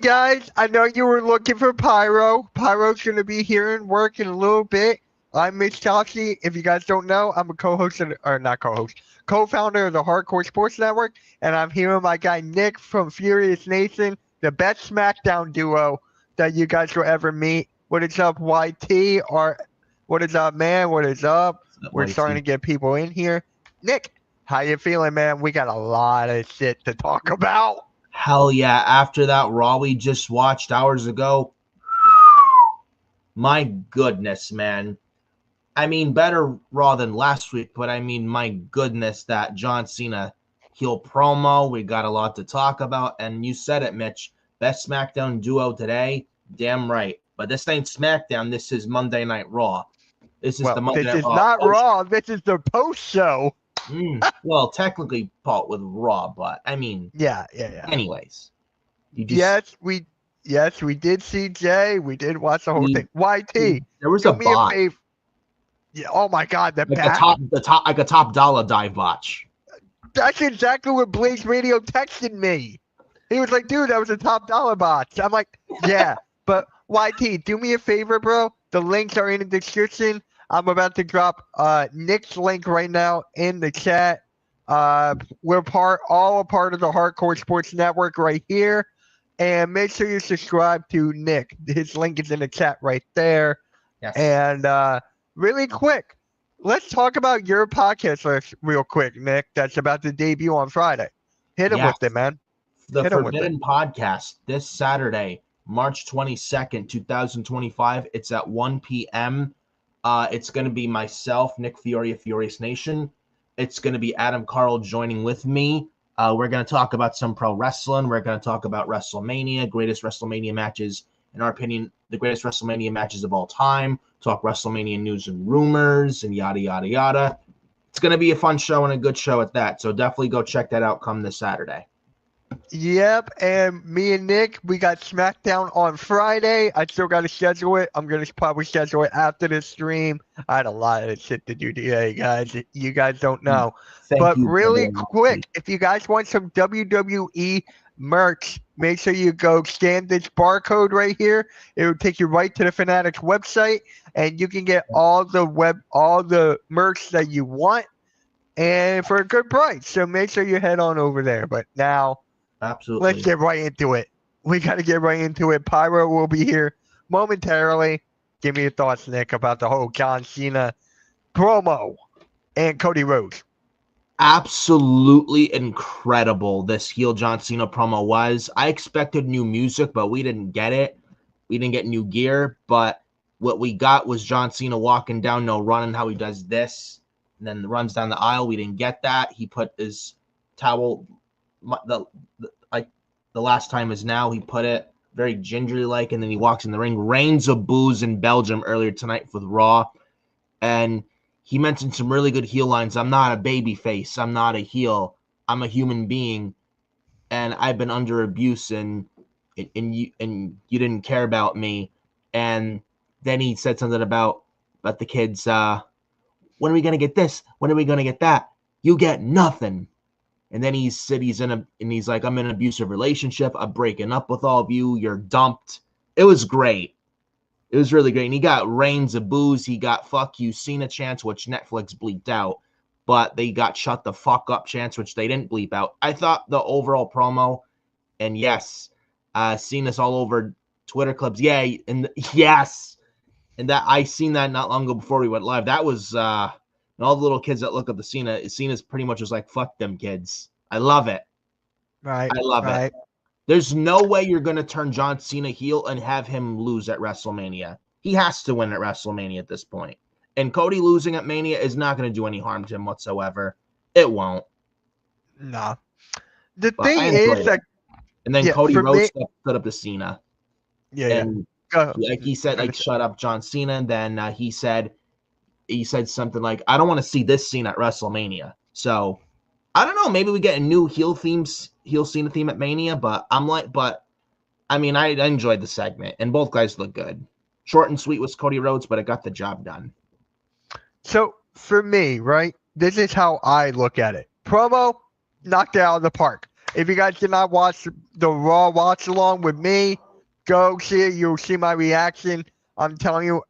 guys, I know you were looking for Pyro. Pyro's going to be here and work in a little bit. I'm Mitch Chelsea. If you guys don't know, I'm a co-founder of the Hardcore Sports Network, and I'm here with my guy Nick from Furious Nation, the best SmackDown duo that you guys will ever meet. What is up, YT? Or what is up, man? What is up? We're starting to get people in here. Nick, how you feeling, man? We got a lot of shit to talk about. Hell yeah. After that Raw we just watched hours ago, my goodness, man. I mean, better Raw than last week, but I mean, my goodness, that John Cena heel promo. We got a lot to talk about, and you said it, Mitch. Best SmackDown duo today. Damn right. But this ain't SmackDown. This is Monday Night Raw. This is the Monday Night Raw. This is not Raw. This is the post show. Well, technically, Paul, with Raw, but I mean, yeah. Anyways, yes, we did see Jay. We did watch the whole thing. YT, there was do a me bot. A favor. Yeah. Oh my God, like a top dollar dive botch. That's exactly what Blaze Radio texted me. He was like, "Dude, that was a top dollar bot." I'm like, "Yeah," but YT, do me a favor, bro. The links are in the description. I'm about to drop Nick's link right now in the chat. We're all a part of the Hardcore Sports Network right here. And make sure you subscribe to Nick. His link is in the chat right there. Yes. And really quick, let's talk about your podcast real quick, Nick. That's about to debut on Friday. Hit him with it, man. The Forbidden Podcast this Saturday, March 22nd, 2025. It's at 1 p.m. It's going to be myself, Nick Fiore of Furious Nation. It's going to be Adam Carl joining with me. We're going to talk about some pro wrestling. We're going to talk about WrestleMania, greatest WrestleMania matches, in our opinion, the greatest WrestleMania matches of all time. Talk WrestleMania news and rumors and yada, yada, yada. It's going to be a fun show and a good show at that. So definitely go check that out come this Saturday. Yep, and me and Nick, we got SmackDown on Friday. I still got to schedule it. I'm going to probably schedule it after the stream. I had a lot of shit to do today, guys. You guys don't know. But really quick, if you guys want some WWE merch, make sure you go scan this barcode right here. It will take you right to the Fanatics website, and you can get all the merch that you want, and for a good price. So make sure you head on over there. But now, absolutely, let's get right into it. We got to get right into it. Pyro will be here momentarily. Give me your thoughts, Nick, about the whole John Cena promo and Cody Rhodes. Absolutely incredible this heel John Cena promo was. I expected new music, but we didn't get it. We didn't get new gear, but what we got was John Cena walking down, running, how he does this, and then runs down the aisle. We didn't get that. He put his towel, the last time is now, he put it very gingerly like, and then he walks in the ring. Reigns of booze in Belgium earlier tonight for the Raw, and he mentioned some really good heel lines. I'm not a baby face. I'm not a heel. I'm a human being, and I've been under abuse, and you didn't care about me. And then he said something about the kids. When are we gonna get this? When are we gonna get that? You get nothing. And then he said he's like, I'm in an abusive relationship. I'm breaking up with all of you. You're dumped. It was great. It was really great. And he got Reigns of booze. He got fuck you Cena chants, which Netflix bleeped out. But they got shut the fuck up chants, which they didn't bleep out. I thought the overall promo, and yes, Cena's all over Twitter clips. Yay. And yes. And that I seen that not long ago before we went live. That was and all the little kids that look up the Cena's pretty much was like, fuck them kids. I love it. Right. I love it. There's no way you're going to turn John Cena heel and have him lose at WrestleMania. He has to win at WrestleMania at this point. And Cody losing at Mania is not going to do any harm to him whatsoever. It won't. No. The thing is that... And then Cody Rhodes stood up to Cena. Yeah, and like he said, like, shut up, John Cena. And then he said something like, I don't want to see this scene at WrestleMania. So, I don't know. Maybe we get a new heel Cena theme at Mania. But I mean, I enjoyed the segment. And both guys look good. Short and sweet was Cody Rhodes, but it got the job done. So, for me, right, this is how I look at it. Promo, knocked it out of the park. If you guys did not watch the Raw watch along with me, go see it. You'll see my reaction. I'm telling you,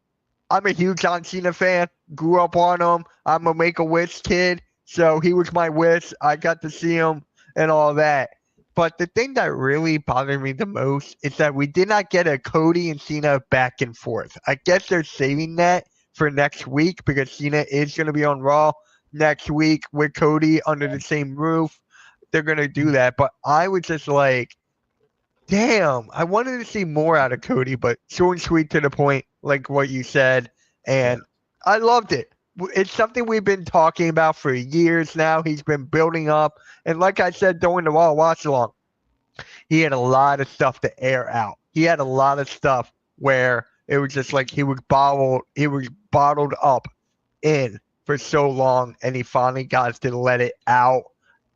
I'm a huge John Cena fan. Grew up on him. I'm a Make-A-Wish kid, so he was my wish. I got to see him and all that. But the thing that really bothered me the most is that we did not get a Cody and Cena back and forth. I guess they're saving that for next week because Cena is going to be on Raw next week with Cody under the same roof. They're going to do that. But I was just like, damn, I wanted to see more out of Cody, but short and sweet to the point, like what you said, Yeah. and I loved it. It's something we've been talking about for years now. He's been building up, and like I said during the Raw watch along, he had a lot of stuff to air out. He had a lot of stuff where it was just like he was bottled up in for so long, and he finally got to let it out,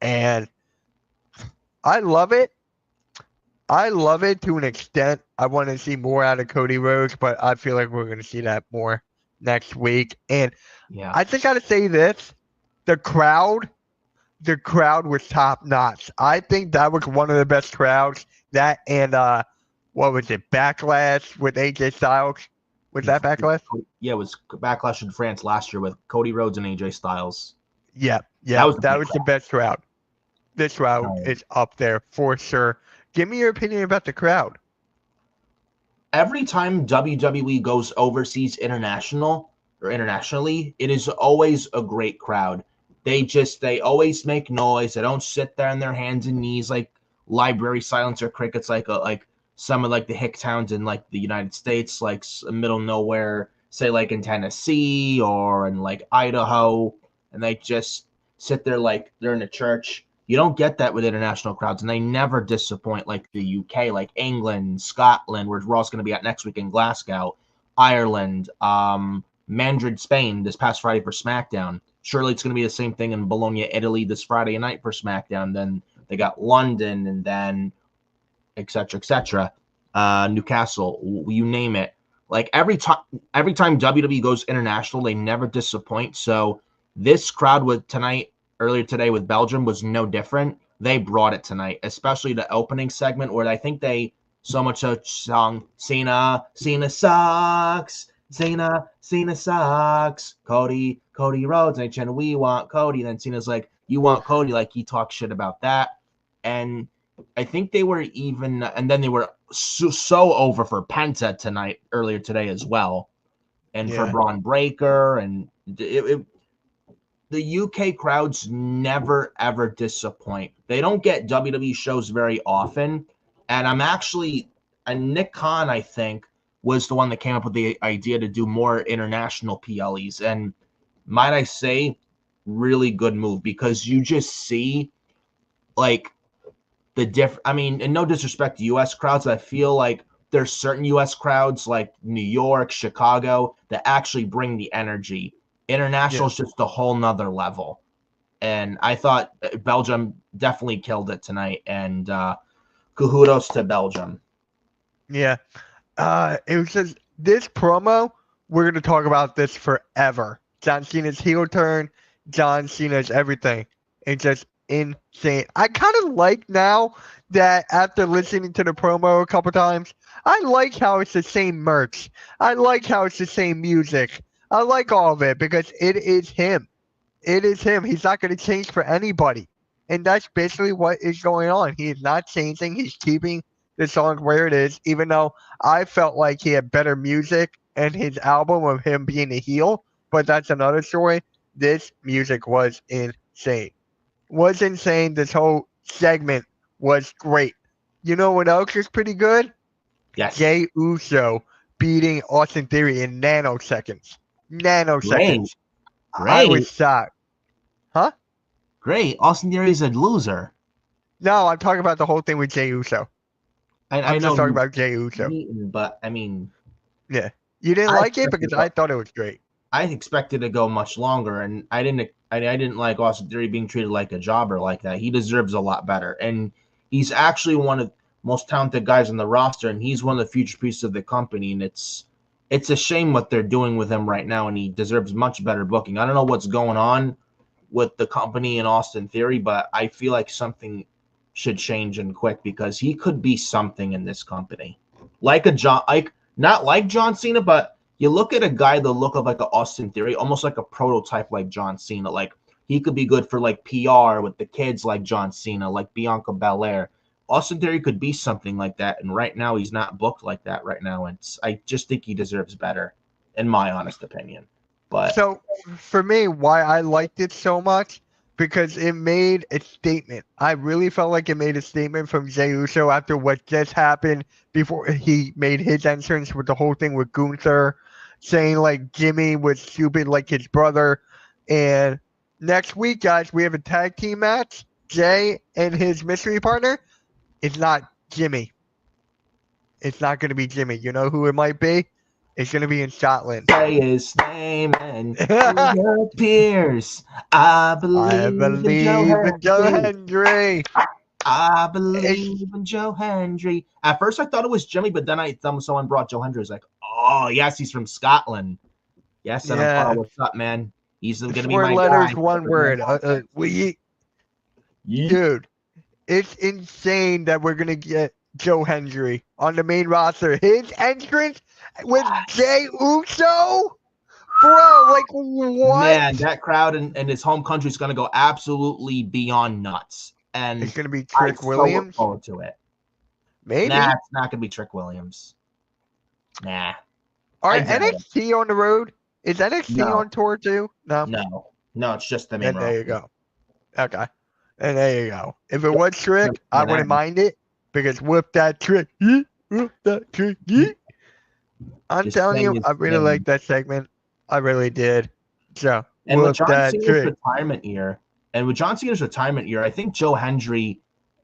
and I love it. I love it to an extent. I want to see more out of Cody Rhodes, but I feel like we're going to see that more next week. And Yeah. I just got to say this: the crowd, the crowd was top notch. I think that was one of the best crowds. That and what was it? Backlash with AJ Styles. Was that Backlash? Yeah, it was Backlash in France last year with Cody Rhodes and AJ Styles. Yeah, That was the best crowd. This crowd Oh. is up there for sure. Give me your opinion about the crowd. Every time WWE goes overseas internationally, it is always a great crowd. They always make noise. They don't sit there on their hands and knees like library silence or crickets like some of like the hick towns in like the United States, like middle nowhere, say like in Tennessee or in like Idaho, and they just sit there like they're in a church. You don't get that with international crowds, and they never disappoint like the UK, like England, Scotland, where Raw's going to be at next week in Glasgow, Ireland, Madrid, Spain this past Friday for SmackDown. Surely it's going to be the same thing in Bologna, Italy this Friday night for SmackDown. Then they got London and then et cetera, Newcastle, you name it. Like every time WWE goes international, they never disappoint. So this crowd with tonight, earlier today with Belgium was no different. They brought it tonight, especially the opening segment where I think they so much so song Cena sucks, Cena sucks, Cody Rhodes, and they chant we want Cody. And then Cena's like, you want Cody, like he talks shit about that. And I think they were even, and then they were so over for Penta tonight, earlier today as well, and for Braun Breaker, and the UK crowds never ever disappoint. They don't get WWE shows very often, and Nick Khan, I think, was the one that came up with the idea to do more international PLEs, and might I say, really good move because you just see like I mean, and no disrespect to US crowds, I feel like there's certain US crowds like New York, Chicago that actually bring the energy. International is just a whole nother level. And I thought Belgium definitely killed it tonight. And kudos to Belgium. Yeah. It was just this promo, we're going to talk about this forever. John Cena's heel turn, John Cena's everything. It's just insane. I kind of like now that after listening to the promo a couple times, I like how it's the same merch. I like how it's the same music. I like all of it because it is him. It is him. He's not going to change for anybody. And that's basically what is going on. He is not changing. He's keeping the song where it is, even though I felt like he had better music and his album of him being a heel, but that's another story. This music was insane. Was insane. This whole segment was great. You know what else is pretty good? Yes. Jey Uso beating Austin Theory in nanoseconds. Nanoseconds. Great. I was shocked. Huh? Great. Austin Theory is a loser. No, I'm talking about the whole thing with Jey Uso. I'm know just talking about Jey Uso. But I mean, yeah, you didn't like it because I thought it was great. I expected to go much longer, and I didn't like Austin Theory being treated like a jobber like that. He deserves a lot better, and he's actually one of the most talented guys on the roster, and he's one of the future pieces of the company. And it's a shame what they're doing with him right now, and he deserves much better booking. I don't know what's going on with the company and Austin Theory, but I feel like something should change and quick because he could be something in this company. Like not like John Cena, but you look at a guy the look of like an Austin Theory, almost like a prototype like John Cena. Like he could be good for like PR with the kids like John Cena, like Bianca Belair. Austin Theory could be something like that, and right now he's not booked like that right now. And I just think he deserves better, in my honest opinion. But So for me, why I liked it so much, because it made a statement. I really felt like it made a statement from Jey Uso after what just happened before he made his entrance with the whole thing with Gunther, saying like Jimmy was stupid like his brother. And next week, guys, we have a tag team match. Jay and his mystery partner. It's not Jimmy. It's not going to be Jimmy. You know who it might be? It's going to be in Scotland. Say his name and he appears. I believe in Joe Hendry. I believe in Joe Hendry. At first, I thought it was Jimmy, but then someone brought Joe Hendry. I was like, oh, yes, he's from Scotland. Yes, and Yeah. What's up, man? He's going to be 4 my letters, guy. one word. Dude, it's insane that we're going to get Joe Hendry on the main roster. His entrance with Jey Uso? Bro, like what? Man, that crowd in his home country is going to go absolutely beyond nuts. And it's going to be Trick Williams. Look forward to it. Maybe. Nah, it's not going to be Trick Williams. Nah. Are NXT on the road? Is NXT on tour too? No, it's just the main roster. There you go. Okay. And there you go. If it was Trick, I wouldn't mind it because whoop that Trick. Whoop that Trick. I'm telling you, I really liked that segment. I really did. So, and with John Cena's retirement year, I think Joe Hendry,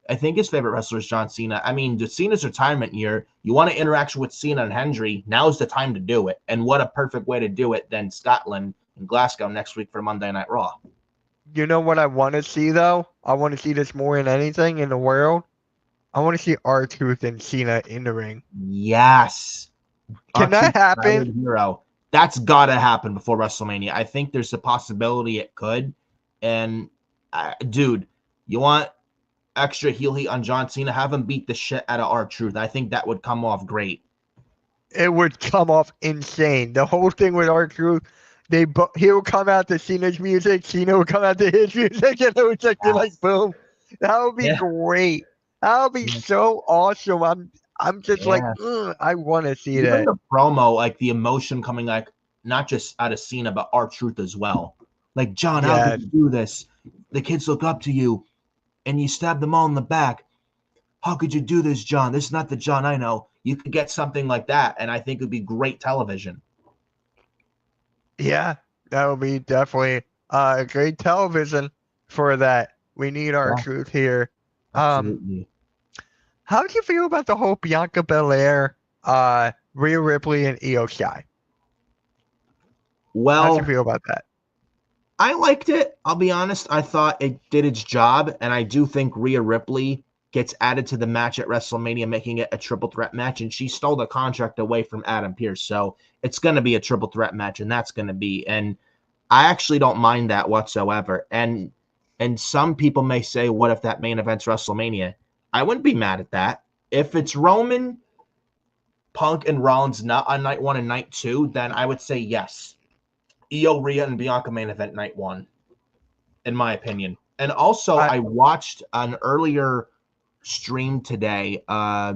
I think his favorite wrestler is John Cena. I mean, the Cena's retirement year, you want to interaction with Cena and Hendry, now's the time to do it. And what a perfect way to do it than Scotland and Glasgow next week for Monday Night Raw. You know what I want to see, though? I want to see this more than anything in the world. I want to see R-Truth and Cena in the ring. Yes. Can that happen? Hero. That's got to happen before WrestleMania. I think there's a possibility it could. And, dude, you want extra heel heat on John Cena? Have him beat the shit out of R-Truth. I think that would come off great. It would come off insane. The whole thing with R-Truth, he will come out to Cena's music, Cena will come out to his music, and it would just be like, boom. That would be great. That would be so awesome. I'm just like, I want to see that. The promo, like the emotion coming, like not just out of Cena, but R-Truth as well. Like, John, how did you do this? The kids look up to you, and you stab them all in the back. How could you do this, John? This is not the John I know. You could get something like that, and I think it would be great television. Yeah, that would be definitely great television for that. We need R-Truth here. Absolutely. How do you feel about the whole Bianca Belair, Rhea Ripley, and Io Sky? Well, how do you feel about that? I liked it. I'll be honest. I thought it did its job, and I do think Rhea Ripley gets added to the match at WrestleMania, making it a triple threat match, and she stole the contract away from Adam Pearce, so it's going to be a triple threat match, and that's going to be, and I actually don't mind that whatsoever. And some people may say, what if that main event's WrestleMania? I wouldn't be mad at that. If it's Roman, Punk, and Rollins not on night 1 and night 2, then I would say yes. Io, Rhea, and Bianca main event night 1, in my opinion. And also, I watched an earlier stream today. I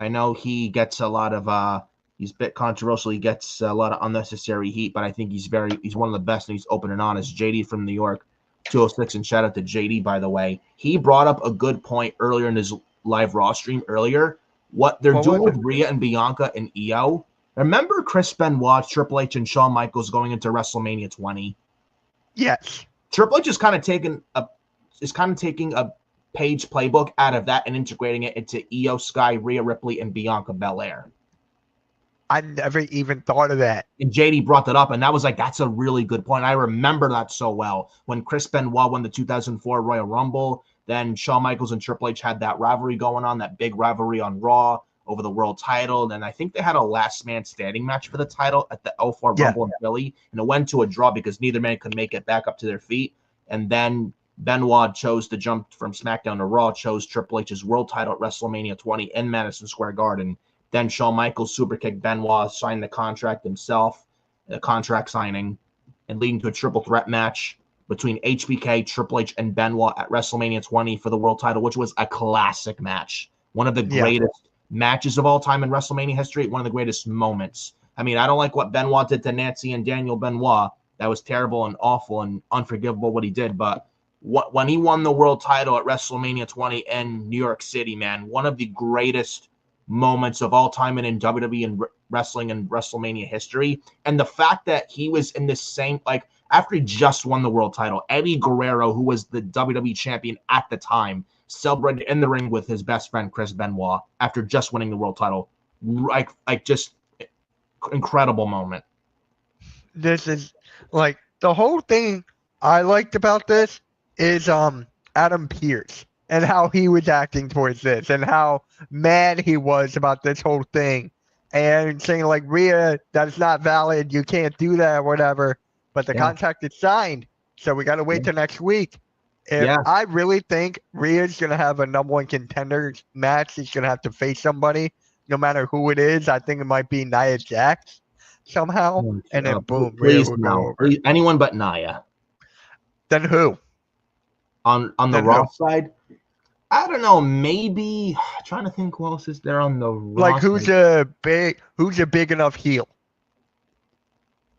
know he gets a lot of he's a bit controversial. He gets a lot of unnecessary heat, but I think he's one of the best, and he's open and honest. JD from New York, 206, and shout out to JD, by the way. He brought up a good point earlier in his live Raw stream earlier. What they're doing with Rhea and Bianca and Io. Remember Chris Benoit, Triple H, and Shawn Michaels going into WrestleMania 20? Yes. Triple H is kind of taking a page playbook out of that and integrating it into Io Sky, Rhea Ripley, and Bianca Belair. I never even thought of that. And JD brought that up, and that was like, that's a really good point. I remember that so well. When Chris Benoit won the 2004 Royal Rumble, then Shawn Michaels and Triple H had that rivalry going on, that big rivalry on Raw over the world title. And I think they had a last man standing match for the title at the 04 Rumble in Philly. And it went to a draw because neither man could make it back up to their feet. And then Benoit chose to jump from SmackDown to Raw, chose Triple H's world title at WrestleMania 20 in Madison Square Garden. Then Shawn Michaels superkicked Benoit, signed the contract himself, the contract signing, and leading to a triple threat match between HBK, Triple H, and Benoit at WrestleMania 20 for the world title, which was a classic match. One of the greatest matches of all time in WrestleMania history, one of the greatest moments. I mean, I don't like what Benoit did to Nancy and Daniel Benoit. That was terrible and awful and unforgivable what he did. But when he won the world title at WrestleMania 20 in New York City, man, one of the greatest moments of all time in WWE and wrestling and WrestleMania history. And the fact that he was in this same, like, after he just won the world title, Eddie Guerrero, who was the WWE champion at the time, celebrated in the ring with his best friend Chris Benoit after just winning the world title. Like just incredible moment. This is like the whole thing I liked about this is Adam Pearce and how he was acting towards this and how mad he was about this whole thing and saying like, Rhea, that's not valid, you can't do that, whatever. But the contract is signed, so we got to wait till next week. I really think Rhea's going to have a number one contender match. She's going to have to face somebody, no matter who it is. I think it might be Nia Jax somehow. And then boom, Rhea will go over. Please, anyone but Nia. Then who? On the Raw side? I don't know. Maybe I'm trying to think who else is there on the Raw like who's side. who's a big enough heel?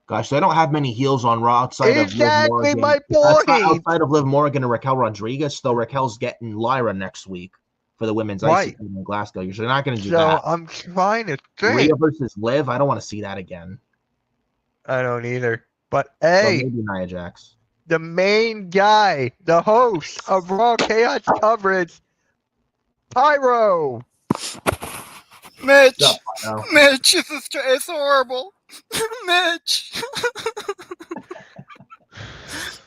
Gosh, they don't have many heels on Raw outside of Liv Morgan. My point. Outside of Liv Morgan and Raquel Rodriguez, though Raquel's getting Lyra next week for the women's IC in Glasgow. You're not going to do that. So I'm trying to think. Rhea versus Liv, I don't want to see that again. I don't either. But hey, maybe Nia Jax. The main guy, the host of Raw Chaos coverage, Phyro. Mitch, Mitch, it's horrible. Mitch,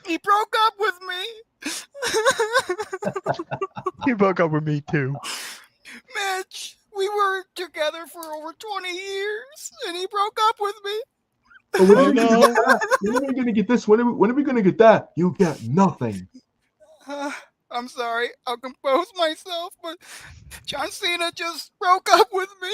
he broke up with me. He broke up with me too. Mitch, we were together for over 20 years, and he broke up with me. When are we going to get this? When are we going to get that? You get nothing. I'm sorry. I'll compose myself, but John Cena just broke up with me.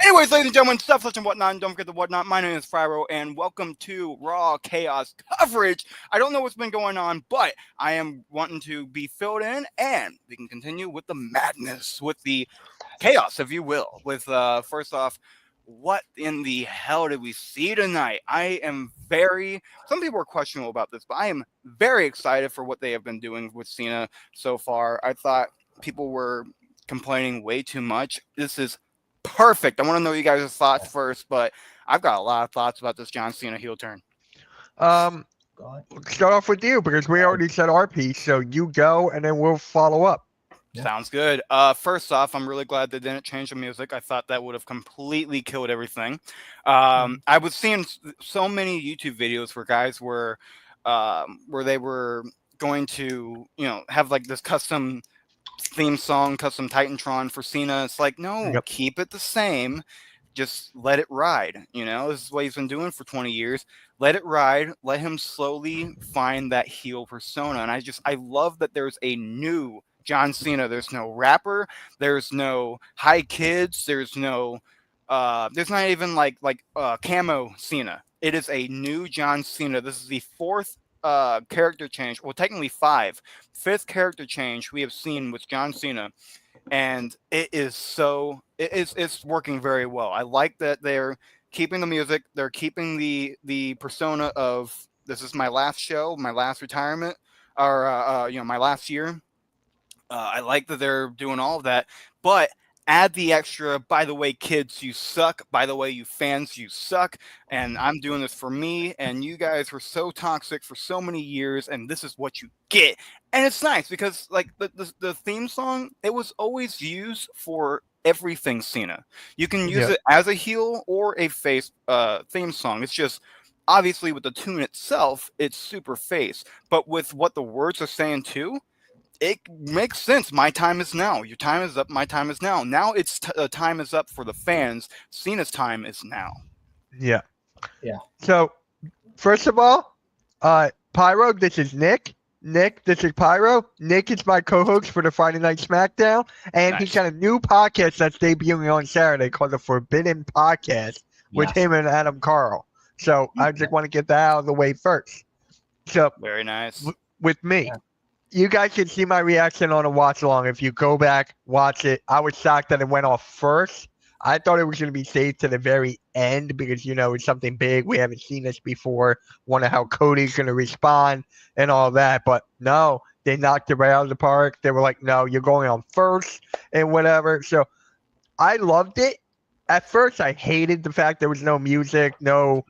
Anyways, ladies and gentlemen, stuff, such and whatnot, and don't forget the whatnot. My name is Phyro, and welcome to Raw Chaos coverage. I don't know what's been going on, but I am wanting to be filled in, and we can continue with the madness, with the chaos, if you will. With first off, what in the hell did we see tonight? I am some people are questionable about this, but I am very excited for what they have been doing with Cena so far. I thought people were complaining way too much. This is perfect. I want to know you guys' thoughts first, but I've got a lot of thoughts about this John Cena heel turn. Start off with you because we already said our piece, so you go and then we'll follow up. Yeah. Sounds good. First off, I'm really glad they didn't change the music. I thought that would have completely killed everything. I was seeing so many YouTube videos where guys were where they were going to, have like this custom theme song, custom Titantron for Cena. It's like, no, keep it the same. Just let it ride. This is what he's been doing for 20 years. Let it ride. Let him slowly find that heel persona. And I love that there's a new John Cena. There's no rapper. There's no hi kids. There's no there's not even like camo Cena. It is a new John Cena. This is the fourth character change. Well, technically fifth character change we have seen with John Cena. And it's working very well. I like that they're keeping the music. They're keeping the persona of this is my last show, my last retirement, or my last year. I like that they're doing all of that, but add the extra, by the way, kids, you suck. By the way, you fans, you suck. And I'm doing this for me. And you guys were so toxic for so many years. And this is what you get. And it's nice because like the theme song, it was always used for everything Cena. You can use it as a heel or a face theme song. It's just obviously with the tune itself, it's super face. But with what the words are saying too, it makes sense. My time is now. Your time is up. My time is now. Now it's time is up for the fans. Cena's time is now. Yeah. So, first of all, Pyro, this is Nick. Nick, this is Pyro. Nick is my co-host for the Friday Night SmackDown, and he's got a new podcast that's debuting on Saturday called the Forbidden Podcast with him and Adam Carl. So I just want to get that out of the way first. So very nice. With me, you guys can see my reaction on a watch along. If you go back, watch it. I was shocked that it went off first. I thought it was going to be saved to the very end because, it's something big. We haven't seen this before. Wonder how Cody's going to respond and all that. But no, they knocked it right out of the park. They were like, no, you're going on first and whatever. So I loved it. At first, I hated the fact there was no music, no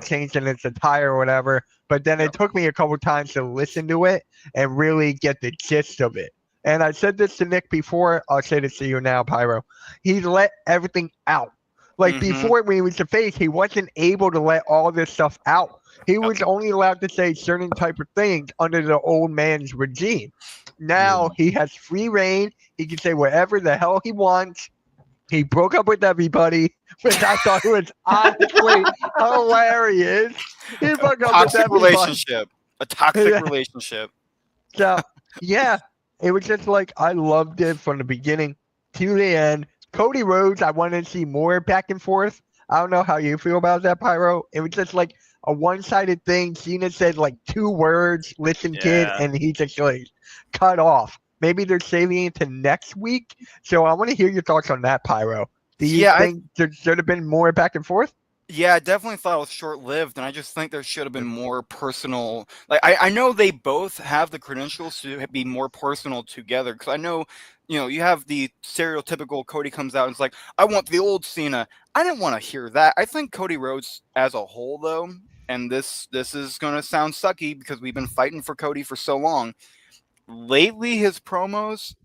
change in its attire or whatever. But then it took me a couple times to listen to it and really get the gist of it. And I said this to Nick before. I'll say this to you now, Pyro. He let everything out. Like before, when he was the face, he wasn't able to let all this stuff out. He was only allowed to say certain type of things under the old man's regime. Now he has free reign. He can say whatever the hell he wants. He broke up with everybody, which I thought was honestly hilarious. He broke up with everybody. A toxic relationship. So, yeah. It was just like, I loved it from the beginning to the end. Cody Rhodes, I wanted to see more back and forth. I don't know how you feel about that, Pyro. It was just like a one-sided thing. Cena said like 2 words, listen, kid, and he just like cut off. Maybe they're saving it to next week. So I want to hear your thoughts on that, Pyro. Do you think there should have been more back and forth? Yeah, I definitely thought it was short-lived, and I just think there should have been more personal. Like, I know they both have the credentials to be more personal together, because I know, you have the stereotypical Cody comes out and it's like, I want the old Cena. I didn't want to hear that. I think Cody Rhodes as a whole, though, and this is going to sound sucky because we've been fighting for Cody for so long. Lately, his promos,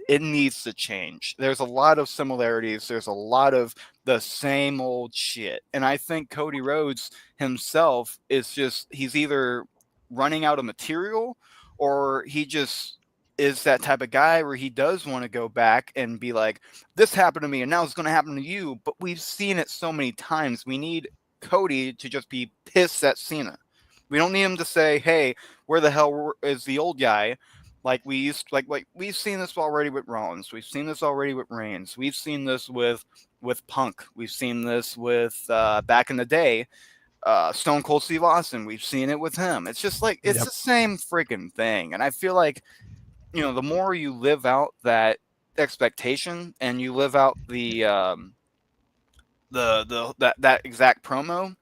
it needs to change. There's a lot of similarities. There's a lot of the same old shit. And I think Cody Rhodes himself he's either running out of material or he just is that type of guy where he does want to go back and be like, this happened to me and now it's going to happen to you. But we've seen it so many times. We need Cody to just be pissed at Cena. We don't need him to say, hey, where the hell is the old guy? Like we've seen this already with Rollins. We've seen this already with Reigns. We've seen this with Punk. We've seen this with back in the day, Stone Cold Steve Austin. We've seen it with him. It's just like it's the same freaking thing. And I feel like, the more you live out that expectation and you live out that exact promo,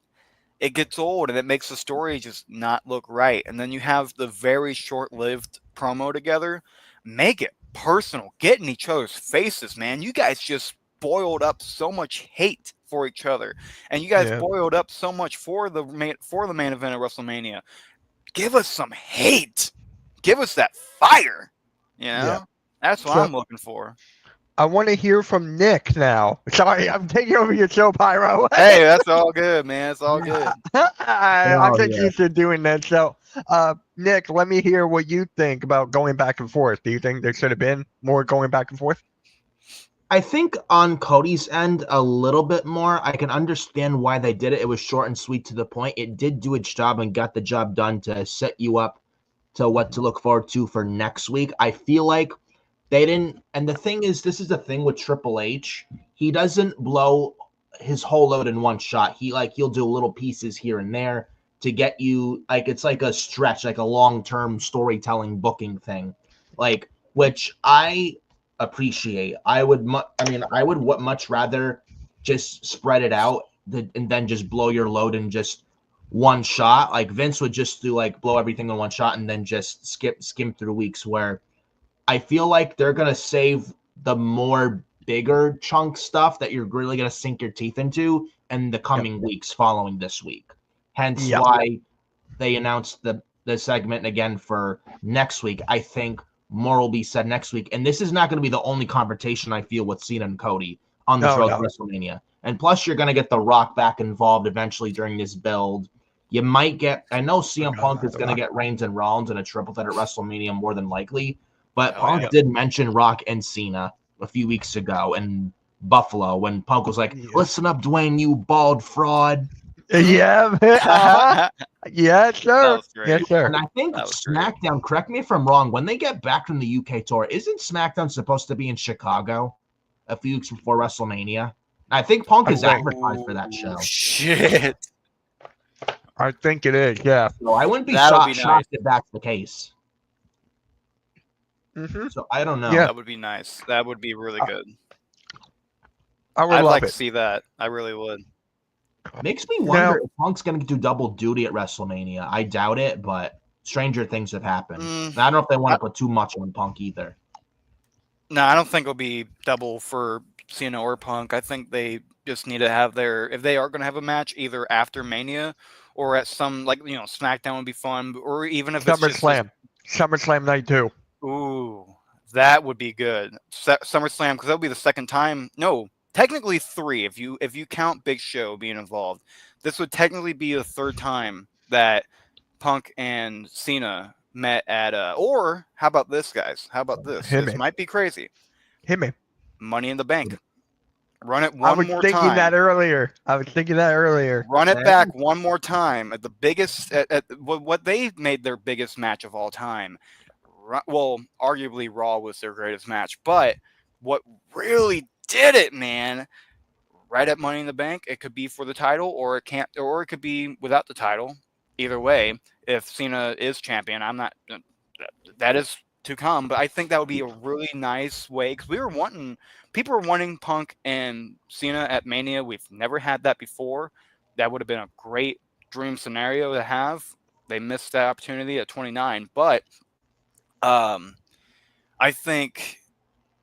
it gets old and it makes the story just not look right. And then you have the very short-lived promo together. Make it personal. Get in each other's faces, man. You guys just boiled up so much hate for each other, and you guys boiled up so much for the main event of WrestleMania. Give us some hate. Give us that fire. That's what I'm looking for. I want to hear from Nick now. Sorry, I'm taking over your show, Pyro. Hey, that's all good, man. It's all good. I'm just used to doing that. So, Nick, let me hear what you think about going back and forth. Do you think there should have been more going back and forth? I think on Cody's end, a little bit more. I can understand why they did it. It was short and sweet to the point. It did do its job and got the job done to set you up to what to look forward to for next week. I feel like they didn't, and the thing is, this is the thing with Triple H. He doesn't blow his whole load in one shot. He'll do little pieces here and there to get you, it's like a stretch, like a long-term storytelling booking thing, which I appreciate. I would much rather just spread it out and then just blow your load in just one shot. Like Vince would just do blow everything in one shot and then just skim through weeks, where I feel like they're going to save the more bigger chunk stuff that you're really going to sink your teeth into in the coming weeks following this week. Hence why they announced the segment again for next week. I think more will be said next week. And this is not going to be the only confrontation I feel with Cena and Cody on this road to WrestleMania. And plus, you're going to get The Rock back involved eventually during this build. You might get, I know CM Punk is going to get Reigns and Rollins in a triple threat at WrestleMania more than likely. But Punk did mention Rock and Cena a few weeks ago in Buffalo when Punk was like, listen up, Dwayne, you bald fraud. Yeah, yes, That sir. was great. Yes, sir. And I think That was great. SmackDown, correct me if I'm wrong, when they get back from the UK tour, isn't SmackDown supposed to be in Chicago a few weeks before WrestleMania? I think Punk is Okay. advertised for that show. Shit. I think it is. Yeah. So I wouldn't be That'll be shocked nice. if that's the case. Mm-hmm. So I don't know. Yeah. That would be nice. That would be really good. I would I'd love like to it. see that. I really would. Makes me wonder Now- if Punk's going to do double duty at WrestleMania. I doubt it, but stranger things have happened. And I don't know if they want to put too much on Punk either. No, I don't think it'll be double for Cena or Punk. I think they just need to have if they are going to have a match, either after Mania or at some, like, SmackDown would be fun, or even if it's just SummerSlam night 2. Ooh, that would be good. SummerSlam, because that'll be the second time. No, technically 3 if you count Big Show being involved. This would technically be the 3rd time that Punk and Cena met at or how about this, guys? How about this? Hit This me. might be crazy. Hit me. Money in the Bank. Run it I one was more thinking time. that earlier. Run it back one more time at the biggest at what they made their biggest match of all time. Well, arguably Raw was their greatest match, but what really did it, man, right at Money in the Bank, it could be for the title, or it could be without the title. Either way, if Cena is champion, that is to come, but I think that would be a really nice way, because people were wanting Punk and Cena at Mania. We've never had that before. That would have been a great dream scenario to have. They missed that opportunity at 29, but I think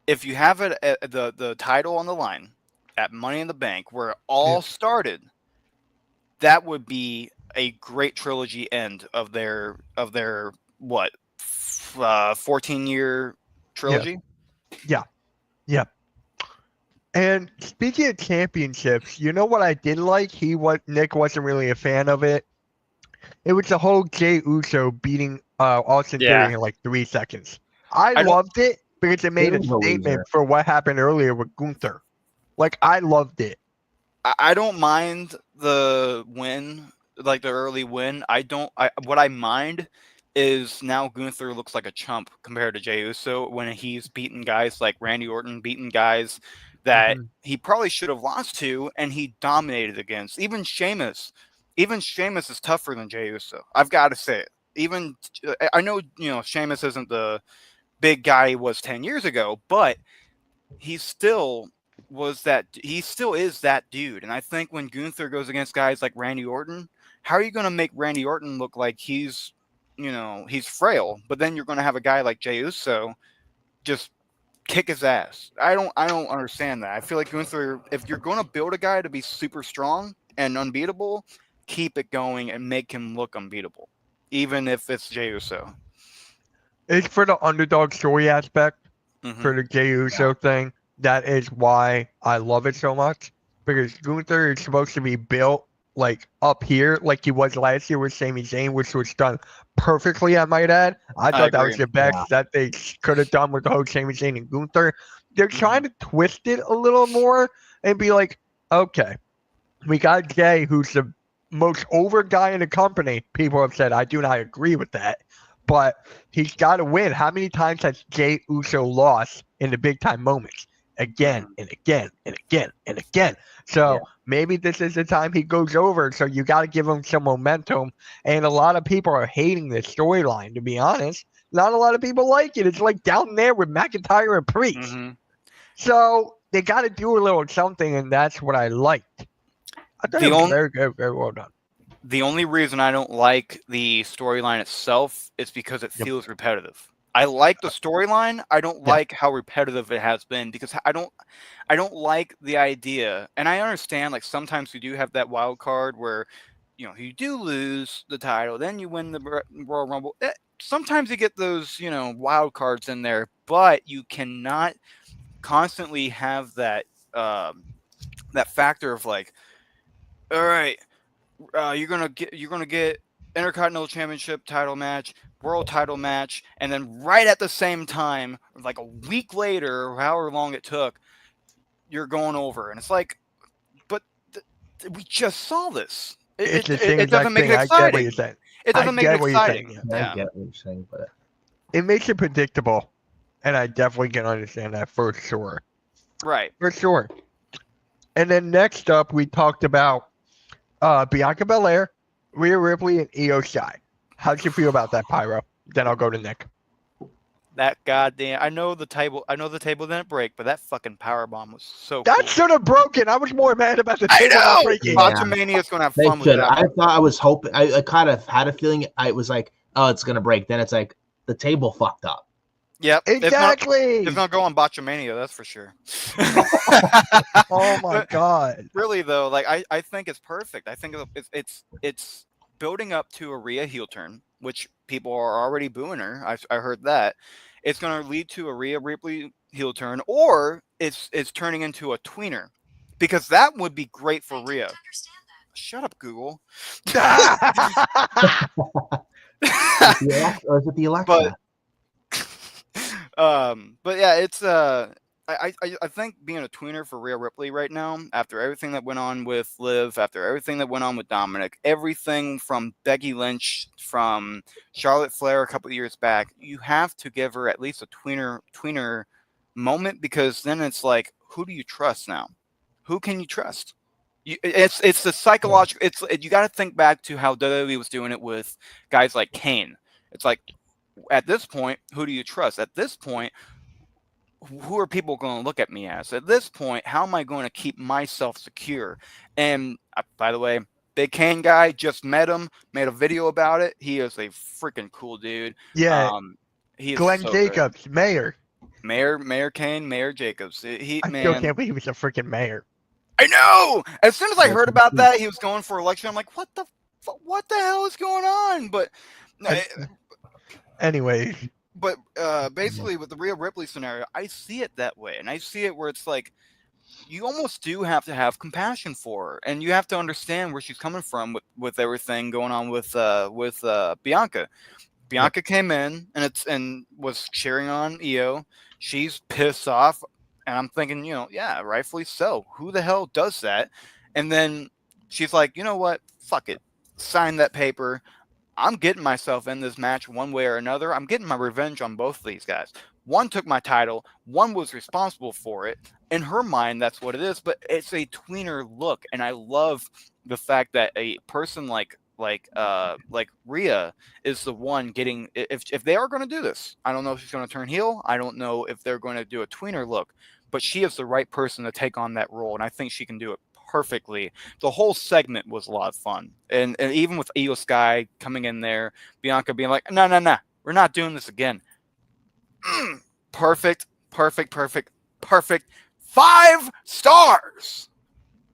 if you have it at the title on the line at Money in the Bank, where it all started, that would be a great trilogy end of their 14-year trilogy. Yeah. And speaking of championships, you know what I did like? Nick wasn't really a fan of it. It was the whole Jey Uso beating Austin Theory in like 3 seconds. I loved it because it made a statement for what happened earlier with Gunther. Like, I loved it. I don't mind the win, like the early win. What I mind is now Gunther looks like a chump compared to Jey Uso when he's beaten guys like Randy Orton, beaten guys that he probably should have lost to, and he dominated against. Even Sheamus is tougher than Jey Uso. I've got to say it. I know, Sheamus isn't the big guy he was 10 years ago, but he still is that dude. And I think when Gunther goes against guys like Randy Orton, how are you going to make Randy Orton look like he's frail, but then you're going to have a guy like Jey Uso just kick his ass? I don't understand that. I feel like Gunther, if you're going to build a guy to be super strong and unbeatable, keep it going and make him look unbeatable, even if it's Jey Uso. It's for the underdog story aspect, for the Jey Uso thing. That is why I love it so much, because Gunther is supposed to be built like up here, like he was last year with Sami Zayn, which was done perfectly, I might add. I thought that was the best that they could have done with the whole Sami Zayn and Gunther. They're trying to twist it a little more and be like, okay, we got Jay, who's the most over guy in the company. People have said, I do not agree with that, but he's got to win. How many times has Jey Uso lost in the big time moments? Again and again and again and again. So maybe this is the time he goes over. So you got to give him some momentum. And a lot of people are hating this storyline, to be honest. Not a lot of people like it. It's like down there with McIntyre and Priest. So they got to do a little something, and that's what I liked. I thought it was very good, very well done. The only reason I don't like the storyline itself is because it feels repetitive. I like the storyline. I don't like how repetitive it has been, because I don't like the idea. And I understand, like, sometimes we do have that wild card where, you do lose the title, then you win the Royal Rumble. Sometimes you get those, wild cards in there, but you cannot constantly have that that factor of like, all right, you're gonna get Intercontinental Championship title match, World title match, and then right at the same time, like a week later, or however long it took, you're going over, and it's like, but we just saw this. It's the same it doesn't exact make thing. it I get what exciting. you're saying. It I doesn't make it get what you're saying. exciting. Yeah. I Yeah. get what you're saying, but It makes it predictable, and I definitely can understand that for sure. Right. For sure. And then next up, we talked about Bianca Belair, Rhea Ripley, and Io Sky. How'd you feel about that, Pyro? Then I'll go to Nick. That goddamn. I know the table didn't break, but that fucking power bomb was so That cool. should have broken. I was more mad about the I table not know. breaking. Yeah. Botchamania is gonna have they fun with should. that. I thought I was hoping. I kind of had a feeling. I was like, oh, it's gonna break. Then it's like the table fucked up. Yep. Exactly. It's gonna go on Botchamania, that's for sure. Oh my But god. really though, like I think it's perfect. I think it's building up to a Rhea heel turn, which people are already booing her. I heard that. It's gonna lead to a Rhea Ripley heel turn, or it's turning into a tweener. Because that would be great for Rhea. Shut up, Google. Or is it the Alexa? But yeah, it's I think being a tweener for Rhea Ripley right now, after everything that went on with Liv, after everything that went on with Dominic, everything from Becky Lynch, from Charlotte Flair a couple of years back, you have to give her at least a tweener moment, because then it's like, who do you trust now? Who can you trust? It's the psychological. You got to think back to how WWE was doing it with guys like Kane. It's like, at this point, who do you trust? At this point, who are people going to look at me as? At this point, how am I going to keep myself secure? And by the way, Big Kane guy, just met him, made a video about it. He is a freaking cool dude. Yeah. He is Glenn so Jacobs, mayor. good. Mayor Kane, Mayor Jacobs. I still Man, can't believe he was a freaking mayor. I know. As soon as I heard about that, he was going for election. I'm like, what the hell is going on? But Anyway, but basically with the Rhea Ripley scenario, I see it that way, and I see it where it's like, you almost do have to have compassion for her, and you have to understand where she's coming from with everything going on with Bianca. Bianca came in and was cheering on Io. She's pissed off, and I'm thinking, yeah, rightfully so. Who the hell does that? And then she's like, you know what? Fuck it. Sign that paper. I'm getting myself in this match one way or another. I'm getting my revenge on both of these guys. One took my title. One was responsible for it. In her mind, that's what it is. But it's a tweener look, and I love the fact that a person like Rhea is the one getting. If they are going to do this, I don't know if she's going to turn heel. I don't know if they're going to do a tweener look. But she is the right person to take on that role, and I think she can do it perfectly. The whole segment was a lot of fun, and even with Io Sky coming in there, Bianca being like, no, we're not doing this again. Perfect. 5 stars.